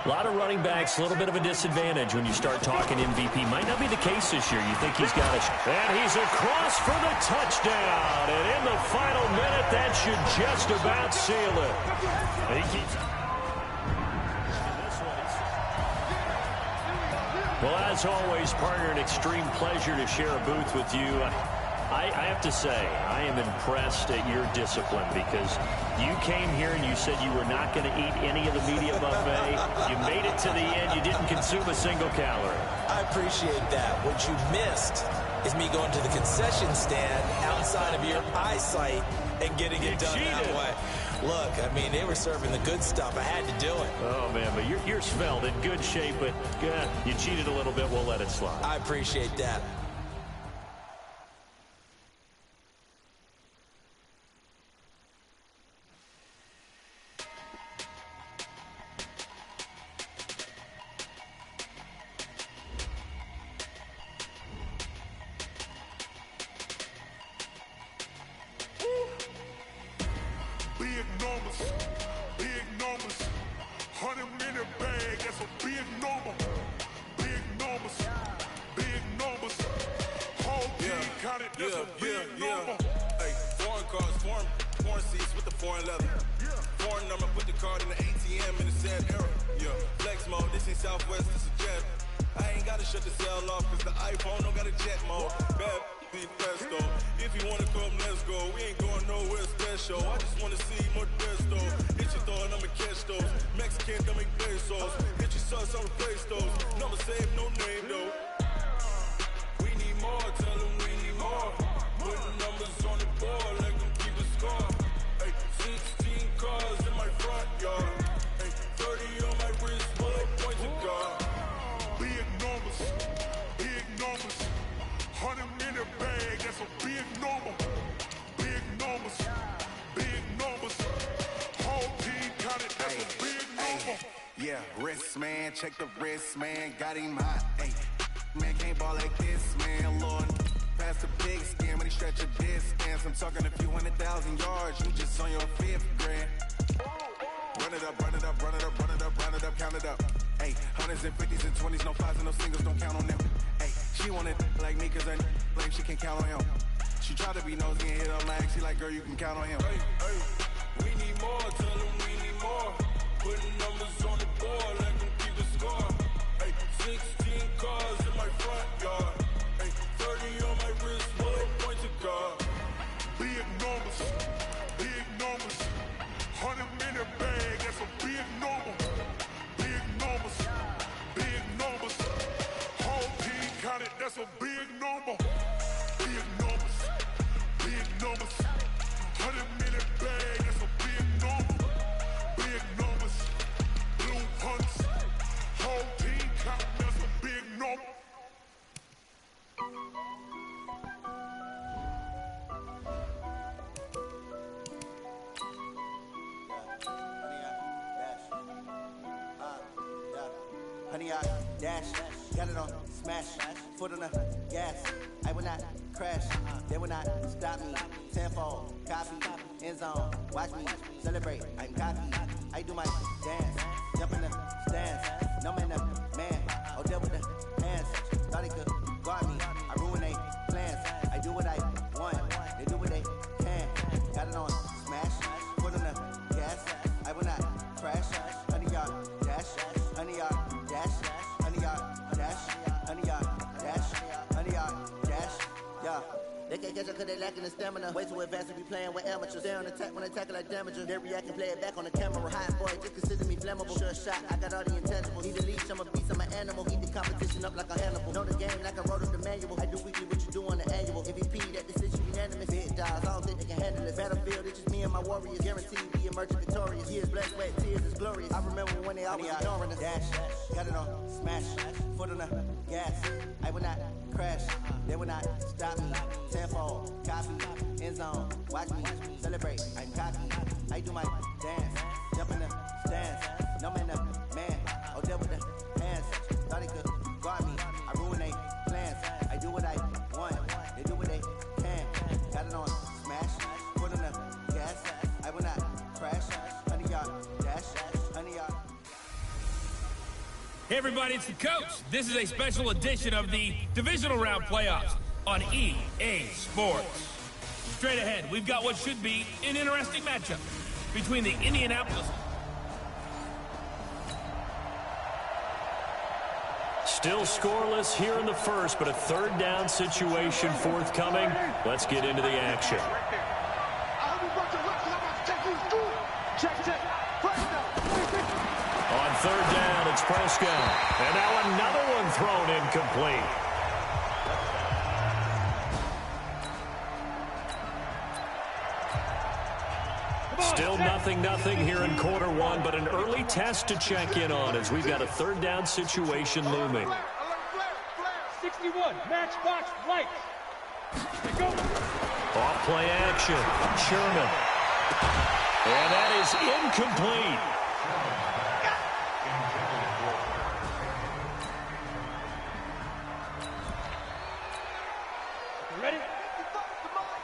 [SPEAKER 1] A lot of running backs, a little bit of a disadvantage when you start talking MVP. Might not be the case this year. You think he's got it. And he's across for the touchdown. And in the final minute, that should just about seal it. He keeps... Well, as always, partner, an extreme pleasure to share a booth with you. I have to say, I am impressed at your discipline because you came here and you said you were not going to eat any of the media buffet. You made it to the end. You didn't consume a single calorie.
[SPEAKER 2] I appreciate that. What you missed is me going to the concession stand outside of your eyesight and getting it done that way. Look, I mean, they were serving the good stuff. I had to do it.
[SPEAKER 1] Oh, man, but you're svelte, in good shape, but you cheated a little bit. We'll let it slide.
[SPEAKER 2] I appreciate that.
[SPEAKER 5] Big numbers, big numbers. 100 minute bag, that's a big number. Big numbers, big numbers. Whole team counted, that's a big number.
[SPEAKER 6] Hey, foreign cars, foreign seats with the foreign leather. Foreign number, put the card in the ATM in the sad era. Yeah, flex mode, this ain't Southwest, this is jet. I ain't gotta shut the cell off, cause the iPhone don't got a jet mode. Bad be presto. If you wanna come, let's go. We ain't going nowhere special. I just wanna see more desto. Hit your throw and I'ma catch those. Mexican, don't make pesos. Hit your sauce, I'll replace those. Number save, no name though. We need more, tell them we need more. Put the numbers on the board, let them keep the score. Ay, 16 cars in my front yard. Ay, 30 on my wrist, bullet point to God.
[SPEAKER 5] Big numbers, big numbers. 100-minute bag, that's a big number. Big numbers, big numbers. Whole team counted, that's a big number.
[SPEAKER 11] Yeah, wrist man, check the wrist man, got him hot. Ay, man can't ball like this, man. Lord, past the big skin when he stretch a distance. I'm talking a few 100,000 yards, you just on your 5th grand. Run it up, run it up, run it up, run it up, run it up, count it up. Ay, 100s and 50s and 20s, no 5s and no singles, don't count on them. Ay, she wanted like me cause her blame, she can't count on him. She tried to be nosy and hit her lag, she like, girl, you can count on him.
[SPEAKER 6] Hey, hey, we need more, tell them we need more. Putting numbers on the board, let them keep the score. Hey, 16 cars in my front yard. Hey, 30 on my wrist, bullet point to God.
[SPEAKER 5] Big numbers, big numbers. 100-minute bag, that's a big number. Big numbers, big numbers. Whole team counted, that's a big number. Big numbers, big numbers. 100-minute bag, that's a big number. Big numbers, blue punts. Whole team counting, that's a big number.
[SPEAKER 8] Honey, I dash, got it on smash, foot on the gas. I will not crash, they will not stop me. Tenfold, copy, end zone, watch me celebrate. I'm cocky, I do my dance, jump in the stands. No man, man, oh deal with the hands. Thought he could guard me, I ruin they plans. I do what I want, they do what they can. Got it on smash, foot on the gas. I will not crash, honey, y'all dash, honey, y'all. Dash, honey yard, dash, honey yard, dash, honey yard, dash, yeah. They can't catch up cause they lacking the stamina. Way too advanced to be playing with amateurs. They on attack when they tackle like damager. They react and play it back on the camera. Hot boy, just consider me flammable. Sure shot, I got all the intangibles. Need a leash, I'm a beast, I'm an animal. Eat the competition up like a Hannibal. Know the game like I wrote up the manual. I do weekly what you do on the annual. MVP, that decision unanimous. Big dogs, I don't think they can handle it. Battlefield, it's just me and my warriors. Guaranteed we emerging victorious. Years, blood, sweat, tears is glorious. I remember when they always ignoring us. Dash, got it on smash, foot on the gas. I will not crash, they will not stop me. Tenfold, copy, end zone, watch me celebrate. I'm cocky, I do my dance, jump in the stands. No man, man, oh deal with the hands. Thought he could guard me, I ruin they plans. I do what I want, they do what they can. Got it on smash, foot on the gas. I will not crash, honey yard, dash, honey yard.
[SPEAKER 7] Hey everybody, it's the coach. This is a special edition of the divisional round playoffs on EA Sports. Straight ahead, we've got what should be an interesting matchup between the Indianapolis.
[SPEAKER 1] Still scoreless here in the first, but a third down situation forthcoming. Let's get into the action. On third down, it's Prescott. And now another one thrown incomplete. Still nothing here in quarter one, but an early test to check in on as we've got a third down situation looming.
[SPEAKER 3] 61, matchbox lights. Go.
[SPEAKER 1] Off play action, Sherman. And that is incomplete.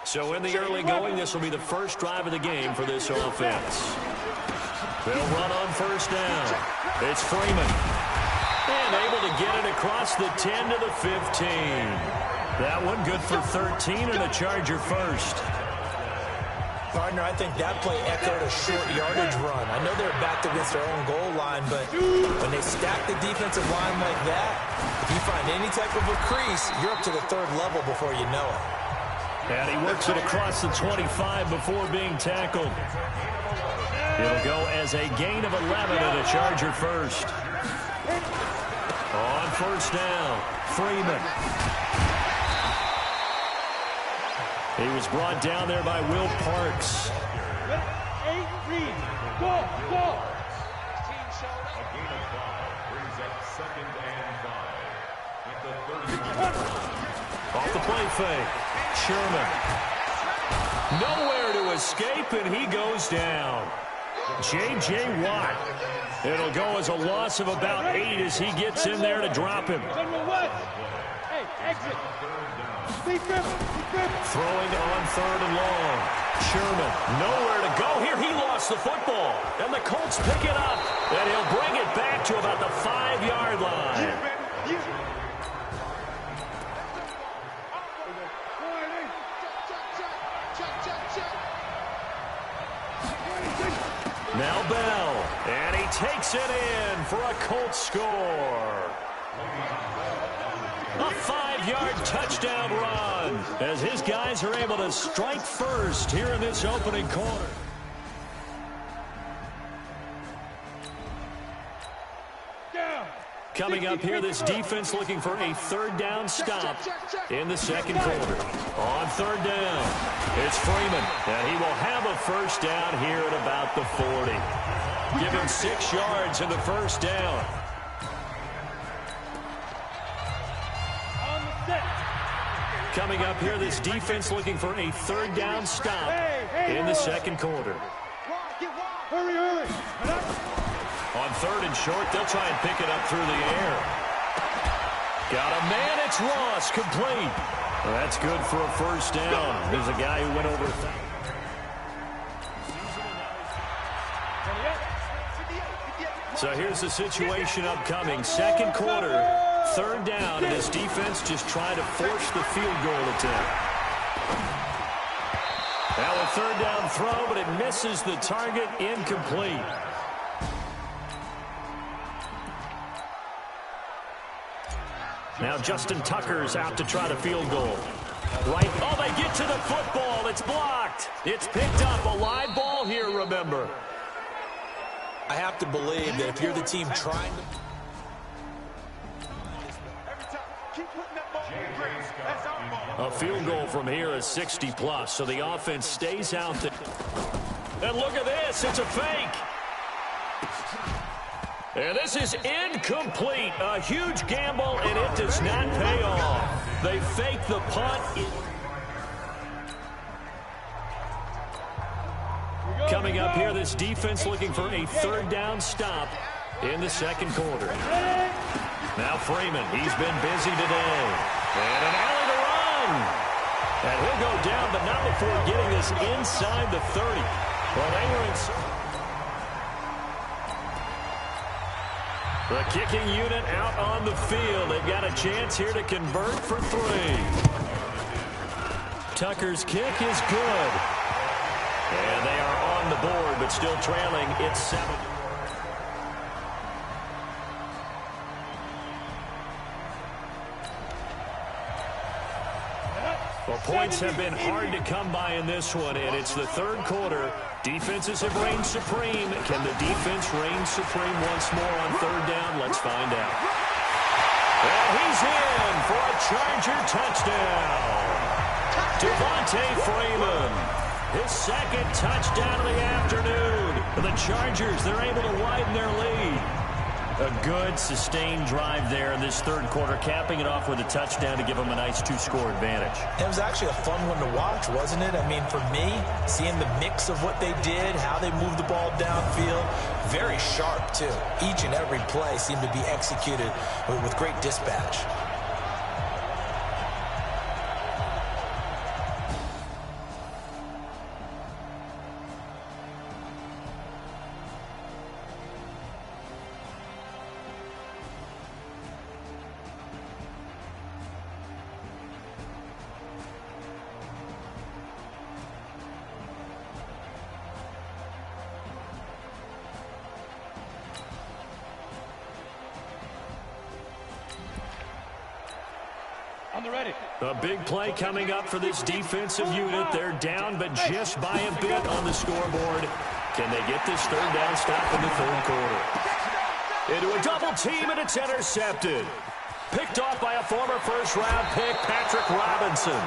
[SPEAKER 1] So in the early going, this will be the first drive of the game for this offense. They'll run on first down. It's Freeman. And able to get it across the 10 to the 15. That one good for 13 and a Charger first.
[SPEAKER 2] Partner, I think that play echoed a short yardage run. I know they're backed against their own goal line, but when they stack the defensive line like that, if you find any type of a crease, you're up to the third level before you know it.
[SPEAKER 1] And he works it across the 25 before being tackled. It'll go as a gain of 11 and a Charger first. On first down, Freeman. He was brought down there by Will Parks.
[SPEAKER 3] 8-3. Go, go.
[SPEAKER 12] Team showed up. A gain of 5 brings up 2nd and 5 at the 30.
[SPEAKER 1] Off the play fake. Sherman. Nowhere to escape, and he goes down. J.J. Watt. It'll go as a loss of about 8 as he gets in there to drop him.
[SPEAKER 3] General West. Hey, exit.
[SPEAKER 1] Throwing on 3rd and long. Sherman, nowhere to go here. He lost the football. And the Colts pick it up. And he'll bring it back to about the 5-yard line. Now Bell. And he takes it in for a Colts score. A 5-yard touchdown run as his guys are able to strike first here in this opening quarter. Coming up here, this defense looking for a 3rd down stop in the 2nd quarter. On 3rd down, it's Freeman, and he will have a first down here at about the 40. Give him 6 yards in the first down. Coming up here, this defense looking for a 3rd down stop in the 2nd quarter.
[SPEAKER 3] Hurry, hurry.
[SPEAKER 1] On 3rd and short, they'll try and pick it up through the air. Got a man, it's Ross, complete. Well, that's good for a first down. There's a guy who went over. So here's the situation upcoming. 2nd quarter, 3rd down, and his defense just trying to force the field goal attempt. Now a 3rd down throw, but it misses the target, incomplete. Now Justin Tucker's out to try the field goal. Right. Oh, they get to the football. It's blocked. It's picked up. A live ball here, remember.
[SPEAKER 2] I have to believe that if you're the team trying to...
[SPEAKER 1] A field goal from here is 60+, so the offense stays out there. And look at this. It's a fake. And this is incomplete. A huge gamble, and it does not pay off. They fake the punt. Coming up here, this defense looking for a 3rd down stop in the 2nd quarter. Now Freeman, he's been busy today. And an alley to run. And he'll go down, but not before getting this inside the 30. Well, they were inside. The kicking unit out on the field. They've got a chance here to convert for 3. Tucker's kick is good. And they are on the board, but still trailing. It's 7. Well, points have been hard to come by in this one, and it's the 3rd quarter. Defenses have reigned supreme. Can the defense reign supreme once more on 3rd down? Let's find out. And he's in for a Charger touchdown. Devontae Freeman. His 2nd touchdown of the afternoon. The Chargers, they're able to widen their lead. A good, sustained drive there in this 3rd quarter, capping it off with a touchdown to give them a nice 2-score advantage.
[SPEAKER 2] It was actually a fun one to watch, wasn't it? I mean, for me, seeing the mix of what they did, how they moved the ball downfield, very sharp, too. Each and every play seemed to be executed with great dispatch.
[SPEAKER 3] the ready.
[SPEAKER 1] A big play coming up for this defensive unit. They're down, but just by a bit on the scoreboard. Can they get this third down stop in the third quarter? Into a double team, and it's intercepted. Picked off by a former first-round pick, Patrick Robinson.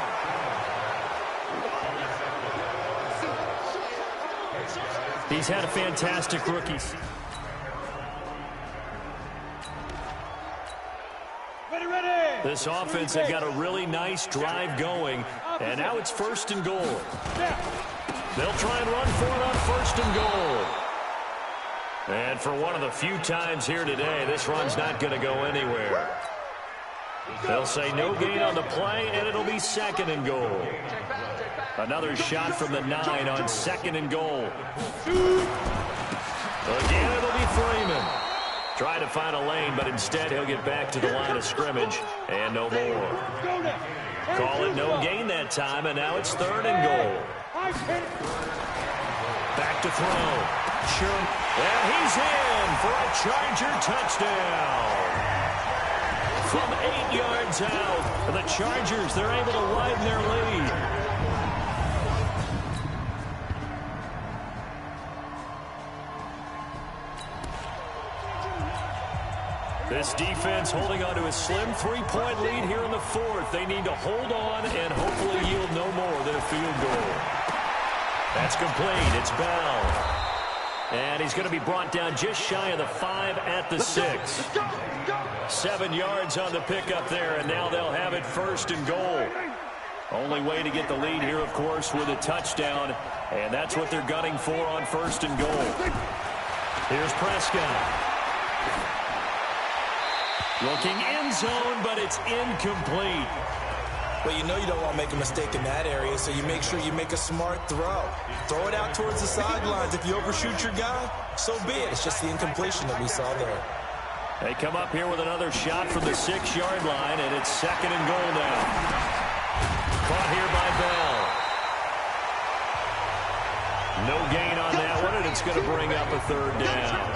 [SPEAKER 1] He's had a fantastic rookie. This offense had got a really nice drive going, and now it's 1st and goal. They'll try and run for it on 1st and goal. And for one of the few times here today, this run's not going to go anywhere. They'll say no gain on the play, and it'll be 2nd and goal. Another shot from the 9 on 2nd and goal. Again, it'll be Freeman. Trying to find a lane, but instead he'll get back to the line of scrimmage, and no more. Call it no gain that time, and now it's 3rd and goal. Back to throw. Sure. And he's in for a Charger touchdown. From 8 yards out, the Chargers, they're able to widen their lead. This defense holding on to a slim 3-point lead here in the 4th. They need to hold on and hopefully yield no more than a field goal. That's complete. It's Bell. And he's going to be brought down just shy of the 5 at the 6. 7 yards on the pickup there, and now they'll have it 1st and goal. Only way to get the lead here, of course, with a touchdown, and that's what they're gunning for on 1st and goal. Here's Prescott. Looking end zone, but it's incomplete.
[SPEAKER 2] Well, you know you don't want to make a mistake in that area, so you make sure you make a smart throw. Throw it out towards the sidelines. If you overshoot your guy, so be it. It's just the incompletion that we saw there.
[SPEAKER 1] They come up here with another shot from the 6-yard line, and it's 2nd and goal now. Caught here by Bell. No gain on that one, and it's going to bring up a 3rd down.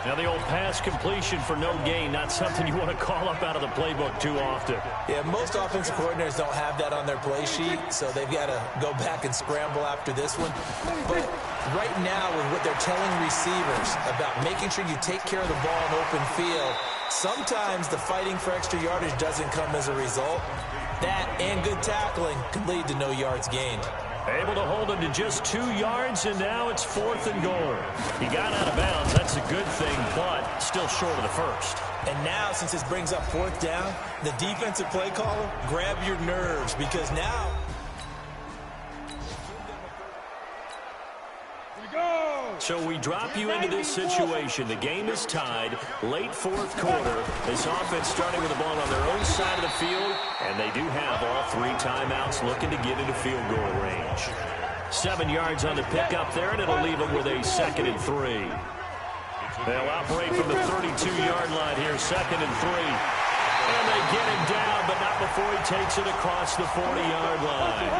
[SPEAKER 1] Now the old pass completion for no gain, not something you want to call up out of the playbook too often.
[SPEAKER 2] Yeah, most offensive coordinators don't have that on their play sheet, so they've got to go back and scramble after this one. But right now, with what they're telling receivers about making sure you take care of the ball in open field, sometimes the fighting for extra yardage doesn't come as a result. That and good tackling can lead to no yards gained.
[SPEAKER 1] Able to hold him to just 2 yards, and now it's 4th and goal. He got out of bounds. That's a good thing, but still short of the 1st.
[SPEAKER 2] And now, since this brings up 4th down, the defensive play caller, grab your nerves, because now...
[SPEAKER 1] So we drop you into this situation. The game is tied. Late 4th quarter. This offense starting with the ball on their own side of the field, and they do have all 3 timeouts looking to get into field goal range. 7 yards on the pickup there, and it'll leave them with a 2nd and 3. They'll operate from the 32-yard line here, 2nd and 3. And they get him down, but not before he takes it across the 40-yard line.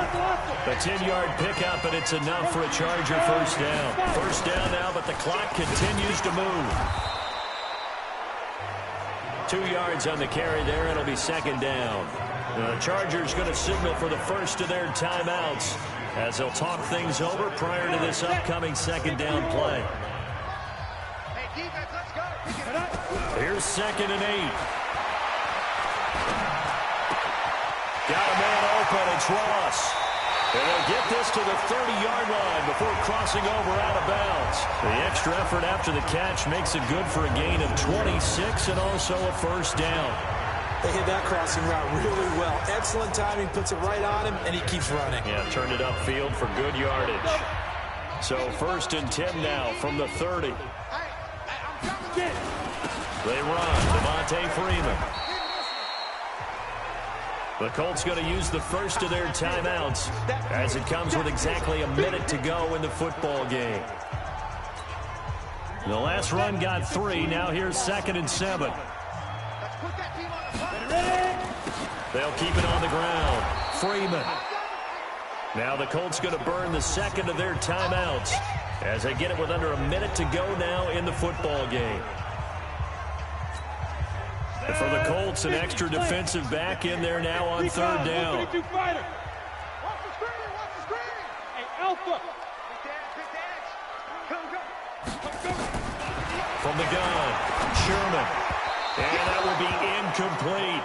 [SPEAKER 1] A 10-yard pickup, and it's enough for a Charger 1st down. 1st down now, but the clock continues to move. 2 yards on the carry there, and it'll be 2nd down. The Chargers going to signal for the first of their timeouts as they'll talk things over prior to this upcoming 2nd down play. Here's 2nd and 8. Got a man open, it's Ross. And they'll get this to the 30-yard line before crossing over out of bounds. The extra effort after the catch makes it good for a gain of 26 and also a 1st down.
[SPEAKER 2] They hit that crossing route really well. Excellent timing, puts it right on him, and he keeps running.
[SPEAKER 1] Yeah, turned it upfield for good yardage. So 1st and 10 now from the 30. They run, Devontae Freeman. The Colts going to use the first of their timeouts as it comes with exactly a minute to go in the football game. The last run got 3. Now here's 2nd and 7. They'll keep it on the ground. Freeman. Now the Colts going to burn the 2nd of their timeouts as they get it with under a minute to go now in the football game. The For the Colts, an extra defensive back in there now on third down.
[SPEAKER 3] Watch the screen, watch the screen. Hey, Alpha.
[SPEAKER 1] From the gun, Sherman. And that will be incomplete.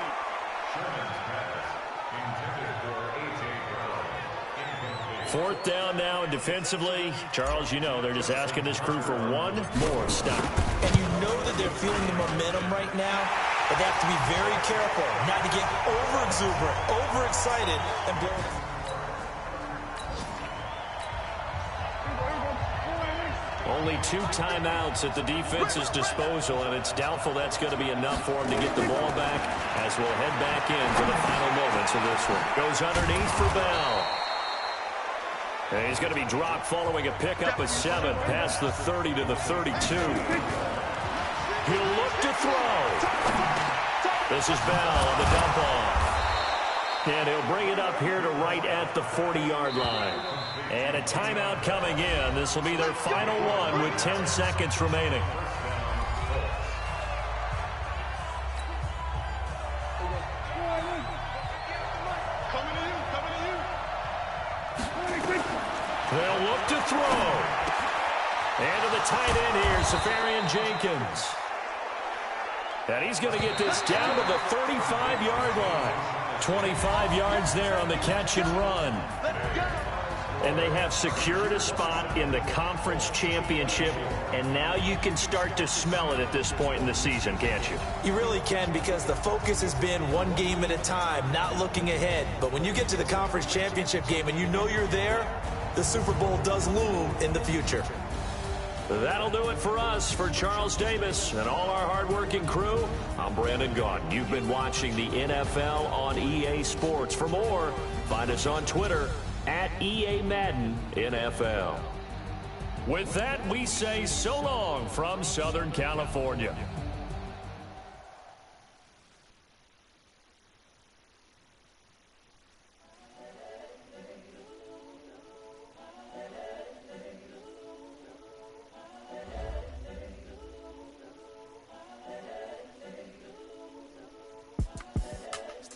[SPEAKER 1] Fourth down now, and defensively, Charles, you know, they're just asking this crew for one more stop.
[SPEAKER 2] And you know that they're feeling the momentum right now, but they have to be very careful not to get over-exuberant, overexcited, and blow.
[SPEAKER 1] Only 2 timeouts at the defense's disposal, and it's doubtful that's going to be enough for him to get the ball back as we'll head back in for the final moments of this one. Goes underneath for Bell. And he's going to be dropped following a pickup of 7 past the 30 to the 32. He'll look to throw. This is Bell on the dump off. And he'll bring it up here to right at the 40-yard line. And a timeout coming in. This will be their final one with 10 seconds remaining. They'll look to throw. And to the tight end here, Safarian Jenkins. And he's going to get this down to the 35-yard line. 25 yards there on the catch and run. And they have secured a spot in the conference championship, and now you can start to smell it at this point in the season, can't you?
[SPEAKER 2] You really can, because the focus has been one game at a time, not looking ahead. But when you get to the conference championship game and you know you're there, the Super Bowl does loom in the future.
[SPEAKER 1] That'll do it for us. For Charles Davis and all our hardworking crew, I'm Brandon Gaudin. You've been watching the NFL on EA Sports. For more, find us on Twitter at EA Madden NFL. With that, we say so long from Southern California.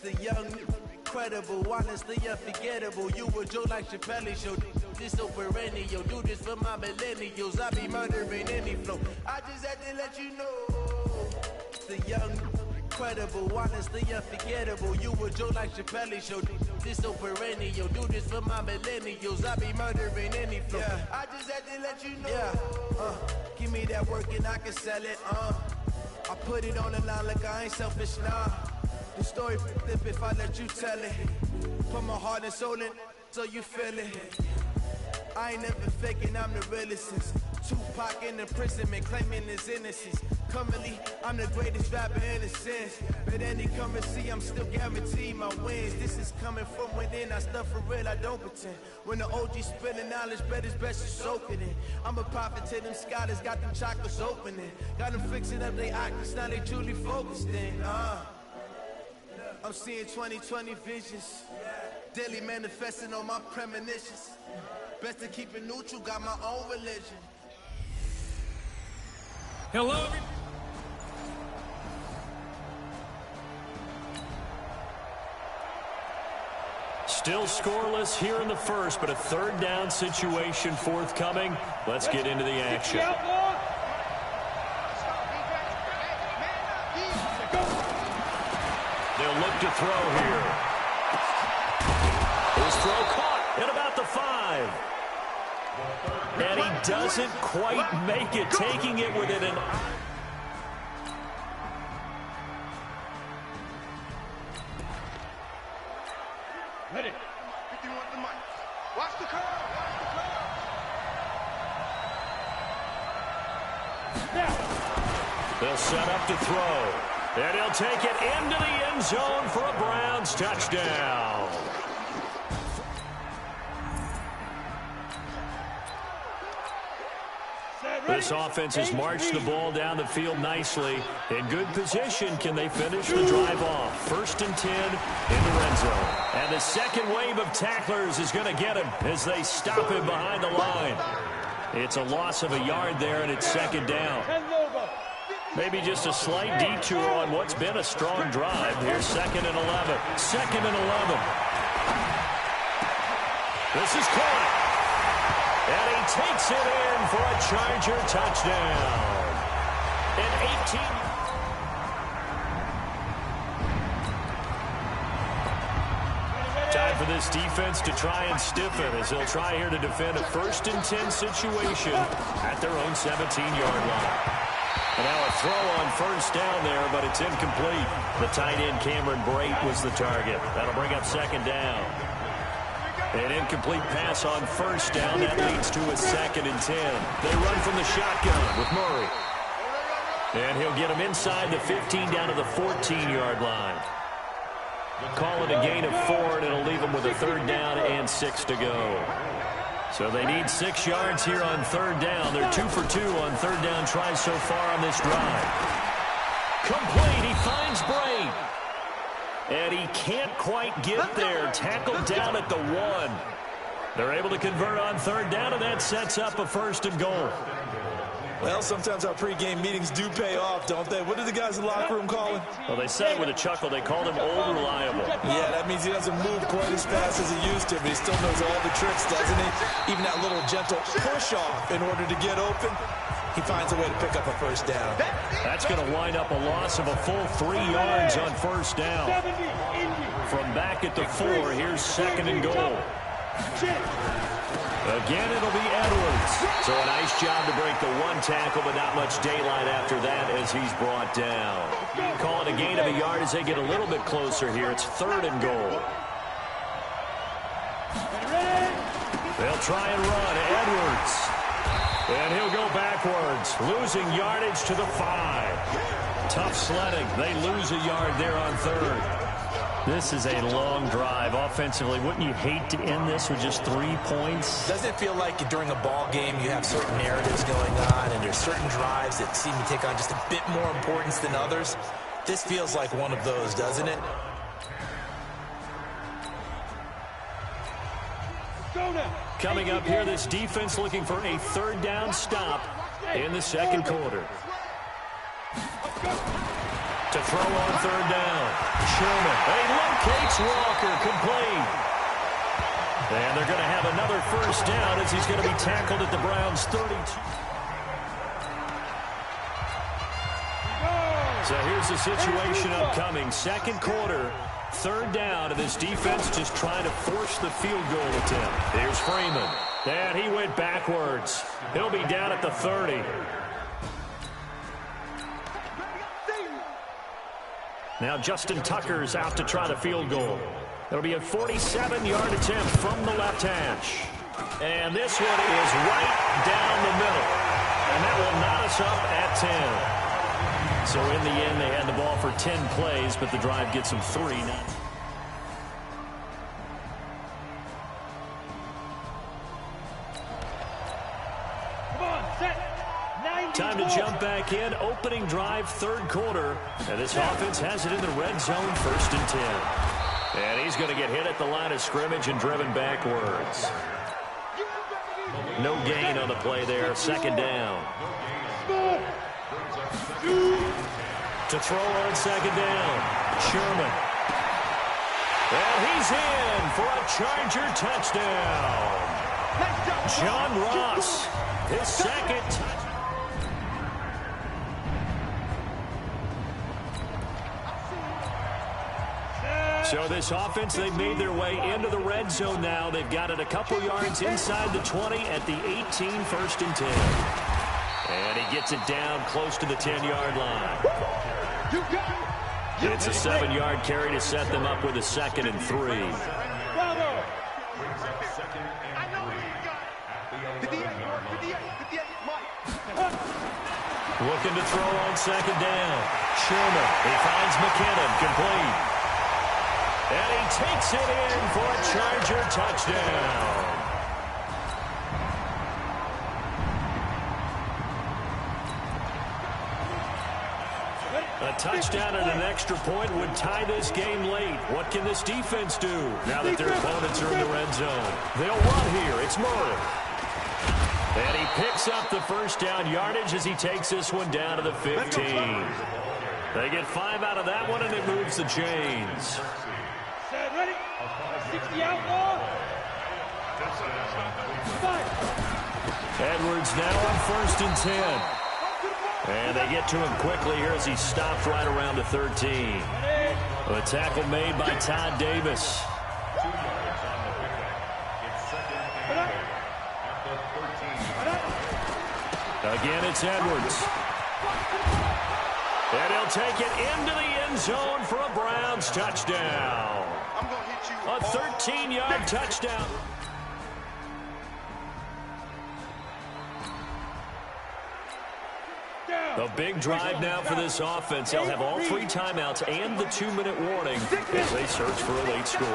[SPEAKER 8] The young, incredible, honestly unforgettable. You were Joe like Chappelle show. This so perennial. Do this for my millennials. I be murdering any flow. I just had to let you know. The young, incredible, honestly unforgettable. You were Joe like Chappelle show. This so perennial. Do this for my millennials. I be murdering any flow. Yeah. I just had to let you know. Yeah. Give me that work and I can sell it. I put it on the line like I ain't selfish now. The story flip if I let you tell it. Put my heart and soul in so you feel it. I ain't never faking, I'm the realest since Tupac in imprisonment, claiming his innocence. Currently, I'm the greatest rapper in a sense. But any currency, I'm still guaranteed my wins. This is coming from within, I stuff for real, I don't pretend. When the OG spilling knowledge, bet it's best to soak it in. I'm a prophet to them scholars, got them chakras opening. Got them fixing up their octaves, now they truly focused in. I'm seeing 2020 visions. Daily manifesting on my premonitions. Best to keep it neutral, got my own religion.
[SPEAKER 7] Hello.
[SPEAKER 1] Still scoreless here in the first, but a third down situation forthcoming. Let's get into the action. They'll look to throw here. His throw caught at about the 5. And he doesn't quite make it, taking it within an...
[SPEAKER 4] Ready. 51 the mic. Watch the curve.
[SPEAKER 1] They'll set up to throw. And he'll take it into the end zone for a Browns touchdown. This offense has marched the ball down the field nicely. In good position, can they finish the drive off? 1st and 10 in the red zone. And the second wave of tacklers is going to get him as they stop him behind the line. It's a loss of a yard there, and it's 2nd down. Maybe just a slight detour on what's been a strong drive. Here's 2nd and 11. 2nd and 11. This is caught. And he takes it in for a Charger touchdown. An 18. Time for this defense to try and stiffen as they'll try here to defend a 1st and 10 situation at their own 17-yard line. And now a throw on 1st down there, but it's incomplete. The tight end, Cameron Brate, was the target. That'll bring up 2nd down. An incomplete pass on 1st down. That leads to a 2nd and 10. They run from the shotgun with Murray. And he'll get him inside the 15 down to the 14-yard line. Call it a gain of 4, and it'll leave them with a 3rd down and 6 to go. So they need 6 yards here on 3rd down. They're 2 for 2 on 3rd down tries so far on this drive. Complete. He finds Brate. And he can't quite get there. Tackled down at the 1. They're able to convert on 3rd down, and that sets up a 1st and goal.
[SPEAKER 2] Well, sometimes our pregame meetings do pay off, don't they? What did the guys in the locker room call him?
[SPEAKER 1] Well, they said it with a chuckle. They called him Old Reliable.
[SPEAKER 2] Yeah, that means he doesn't move quite as fast as he used to, but he still knows all the tricks, doesn't he? Even that little gentle push-off in order to get open, he finds a way to pick up a 1st down.
[SPEAKER 1] That's going to wind up a loss of a full 3 yards on 1st down. From back at the 4, here's 2nd and goal. Again, it'll be Edwards. So a nice job to break the 1 tackle, but not much daylight after that as he's brought down. Call it a gain of a yard as they get a little bit closer here. It's 3rd and goal. They'll try and run. Edwards. And he'll go backwards, losing yardage to the 5. Tough sledding. They lose a yard there on 3rd. This is a long drive offensively. Wouldn't you hate to end this with just 3 points?
[SPEAKER 2] Doesn't it feel like during a ball game you have certain narratives going on and there's certain drives that seem to take on just a bit more importance than others? This feels like one of those, doesn't it?
[SPEAKER 1] Coming up here, this defense looking for a 3rd down stop in the 2nd quarter. To throw on 3rd down. Sherman. He locates Walker. Complete. And they're going to have another 1st down as he's going to be tackled at the Browns' 32. So here's the situation upcoming. 2nd quarter, 3rd down, and this defense just trying to force the field goal attempt. Here's Freeman. And he went backwards. He'll be down at the 30. Now Justin Tucker's out to try the field goal. It'll be a 47-yard attempt from the left hash. And this one is right down the middle. And that will knot us up at 10. So in the end, they had the ball for 10 plays, but the drive gets them 3 now. Time to jump back in. Opening drive, 3rd quarter. And this offense has it in the red zone, 1st and 10. And he's going to get hit at the line of scrimmage and driven backwards. No gain on the play there. 2nd down. To throw on 2nd down. Sherman. And he's in for a Charger touchdown. John Ross, his 2nd. So this offense, they've made their way into the red zone now. They've got it a couple yards inside the 20 at the 18, 1st and 10. And he gets it down close to the 10-yard line. It's a 7-yard carry to set them up with a 2nd and 3. Looking to throw on 2nd down. Sherman, he finds McKinnon, complete. And he takes it in for a Charger touchdown. A touchdown and an extra point would tie this game late. What can this defense do now that their opponents are in the red zone? They'll run here. It's Murray. And he picks up the first down yardage as he takes this one down to the 15. They get 5 out of that one, and it moves the chains.
[SPEAKER 3] Set, ready? 60 outlaw.
[SPEAKER 1] Edwards now on 1st and 10. And they get to him quickly here as he stopped right around the 13. A tackle made by Todd Davis.
[SPEAKER 12] 2 yards on the pickup. It's 2nd and 10 at the 13.
[SPEAKER 1] Again, it's Edwards. And he'll take it into the end zone for a Browns touchdown. A 13-yard touchdown. A big drive now for this offense. They'll have all 3 timeouts and the 2-minute warning as they search for a late score.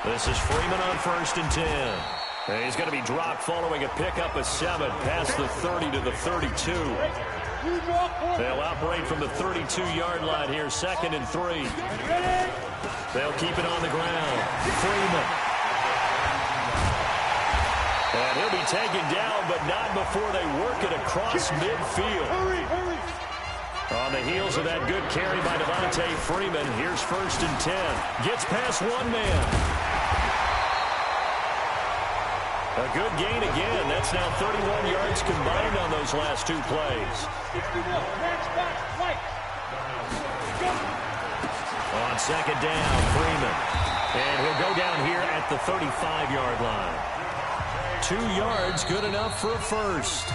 [SPEAKER 1] This is Freeman on 1st and 10. And he's going to be dropped following a pickup of 7 past the 30 to the 32. They'll operate from the 32-yard line here, 2nd and 3. They'll keep it on the ground. Freeman. And he'll be taken down, but not before they work it across midfield. On the heels of that good carry by Devontae Freeman, here's 1st and 10. Gets past 1 man. A good gain again. That's now 31 yards combined on those last 2 plays. On 2nd down, Freeman. And he'll go down here at the 35-yard line. 2 yards, good enough for a first.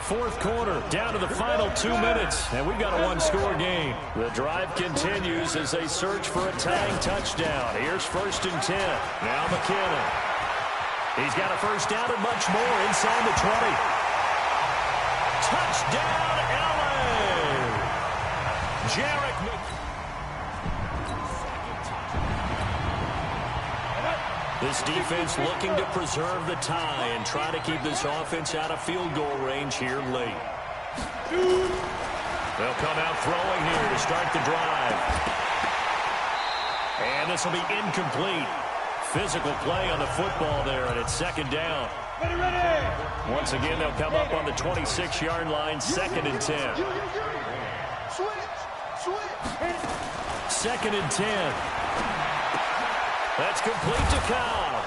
[SPEAKER 1] 4th quarter, down to the final 2 minutes, and we've got a 1-score game. The drive continues as they search for a tying touchdown. Here's 1st and 10. Now McKinnon. He's got a first down and much more inside the 20. Touchdown, LA! Jarek McKinnon. This defense looking to preserve the tie and try to keep this offense out of field goal range here late. They'll come out throwing here to start the drive. And this will be incomplete. Physical play on the football there, and it's 2nd down. Once again, they'll come up on the 26-yard line, 2nd and 10. 2nd and 10. That's complete to Cobb.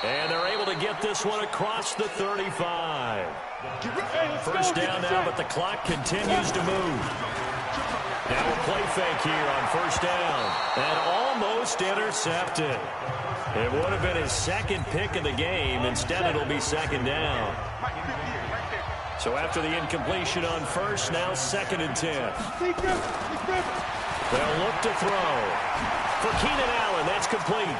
[SPEAKER 1] And they're able to get this one across the 35. First down now, but the clock continues to move. Now a play fake here on 1st down. And almost intercepted. It would have been his 2nd pick of the game. Instead, it'll be 2nd down. So after the incompletion on 1st, now 2nd and 10. They'll look to throw. For Keenan Allen, that's complete.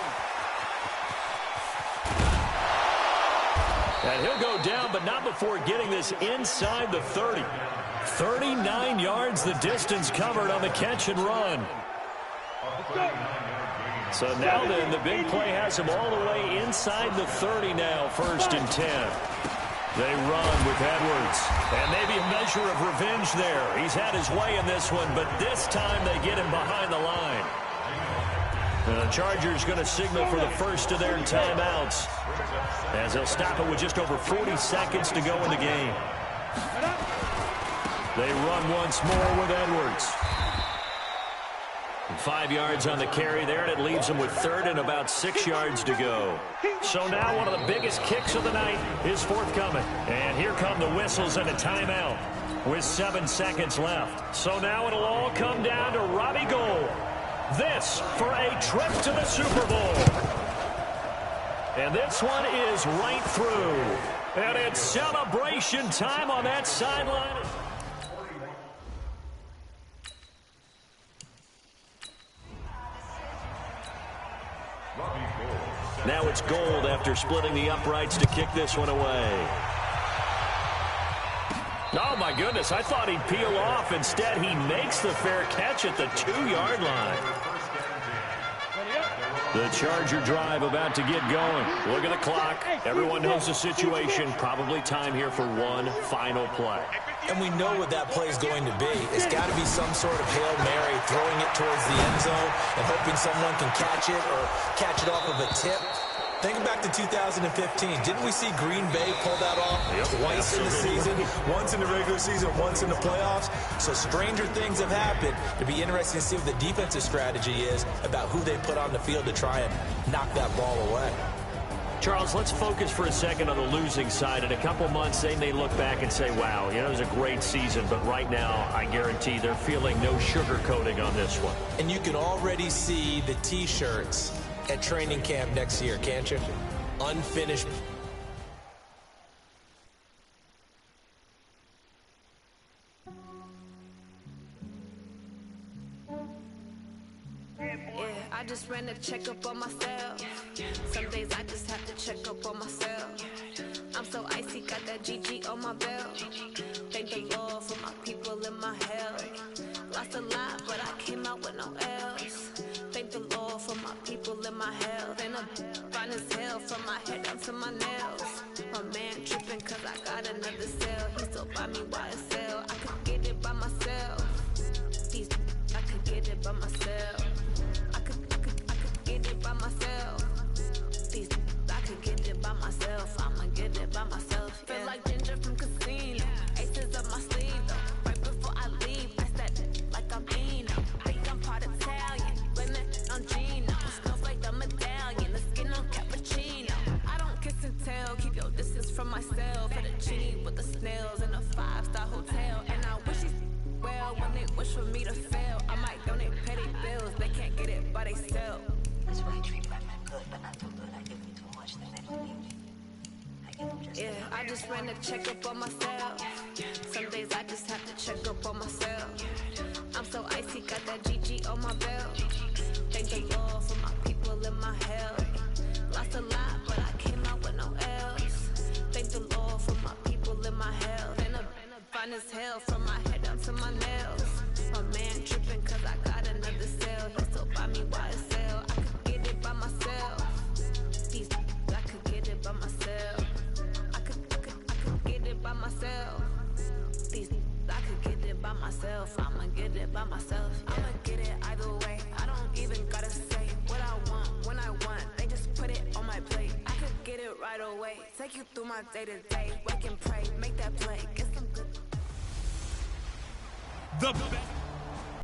[SPEAKER 1] And he'll go down, but not before getting this inside the 30. 39 yards the distance covered on the catch and run. So now then, the big play has him all the way inside the 30 now, 1st and 10. They run with Edwards. And maybe a measure of revenge there. He's had his way in this one, but this time they get him behind the line. The Chargers going to signal for the first of their timeouts as they'll stop it with just over 40 seconds to go in the game. They run once more with Edwards. 5 yards on the carry there, and it leaves them with 3rd and about 6 yards to go. So now one of the biggest kicks of the night is forthcoming. And here come the whistles and a timeout with 7 seconds left. So now it'll all come down to Robbie Gould. This for a trip to the Super Bowl. And this one is right through. And it's celebration time on that sideline. Now it's Gould after splitting the uprights to kick this one away. Oh, my goodness, I thought he'd peel off. Instead, he makes the fair catch at the 2-yard line. The Charger drive about to get going. Look at the clock. Everyone knows the situation. Probably time here for one final play.
[SPEAKER 2] And we know what that play is going to be. It's got to be some sort of Hail Mary, throwing it towards the end zone and hoping someone can catch it or catch it off of a tip. Thinking back to 2015, didn't we see Green Bay pull that off twice in the season? Once in the regular season, once in the playoffs. So stranger things have happened. It'd be interesting to see what the defensive strategy is about who they put on the field to try and knock that ball away.
[SPEAKER 1] Charles, let's focus for a second on the losing side. In a couple months, they may look back and say, wow, it was a great season. But right now, I guarantee they're feeling no sugarcoating on this one.
[SPEAKER 2] And you can already see the T-shirts at training camp next year, can't you? Unfinished.
[SPEAKER 9] I just ran a checkup on myself. Some days I just have to check up on myself. I'm so icy, got that GG on my belt. Thank the Lord for my people in my health. Lost a lot, but I came out with no else. Thank the Lord for my people in my health. And I'm fine as hell from my head down to my nails. My man tripping cause I got another cell. He still buy me YSL. I could get it by myself. I could get it by myself. I could get it by myself. I could get it by myself. I'ma get it by myself. Yeah. Feel like Ginger from Casino. Aces up my sleeve though. Right before I leave, I said like I'm Eno. Think I'm part Italian. Blame it on Gino. Snowflake the medallion. The skin on cappuccino. I don't kiss and tell. Keep your distance from myself. At a genie with the snails in a 5-star hotel. And I wish he's well when they wish for me to fail. I might donate petty bills. They can't get it by themselves.
[SPEAKER 10] That's why I treat women good, but not too good. I give them too much, then they don't need me. I give them just
[SPEAKER 9] yeah, I just ran a checkup on myself. Some days I just have to check up on myself. I'm so icy, got that GG on my belt. Thank the Lord for my people in my health. Lost a lot, but I came out with no else. Thank the Lord for my people in my health. And I'm fine as hell from my head down to my nails. My man tripping cause I got another cell. He still buy me YSL. I could get it by myself. I could get it by myself. I could get it by myself. I could get it by myself. I'ma get it by myself. Yeah. I'ma get it either way. I don't even gotta say what I want when I want. They just put it on my plate. I could get it right away. Take you through my day to day. Wake and pray, make that play. Get some good.
[SPEAKER 7] The best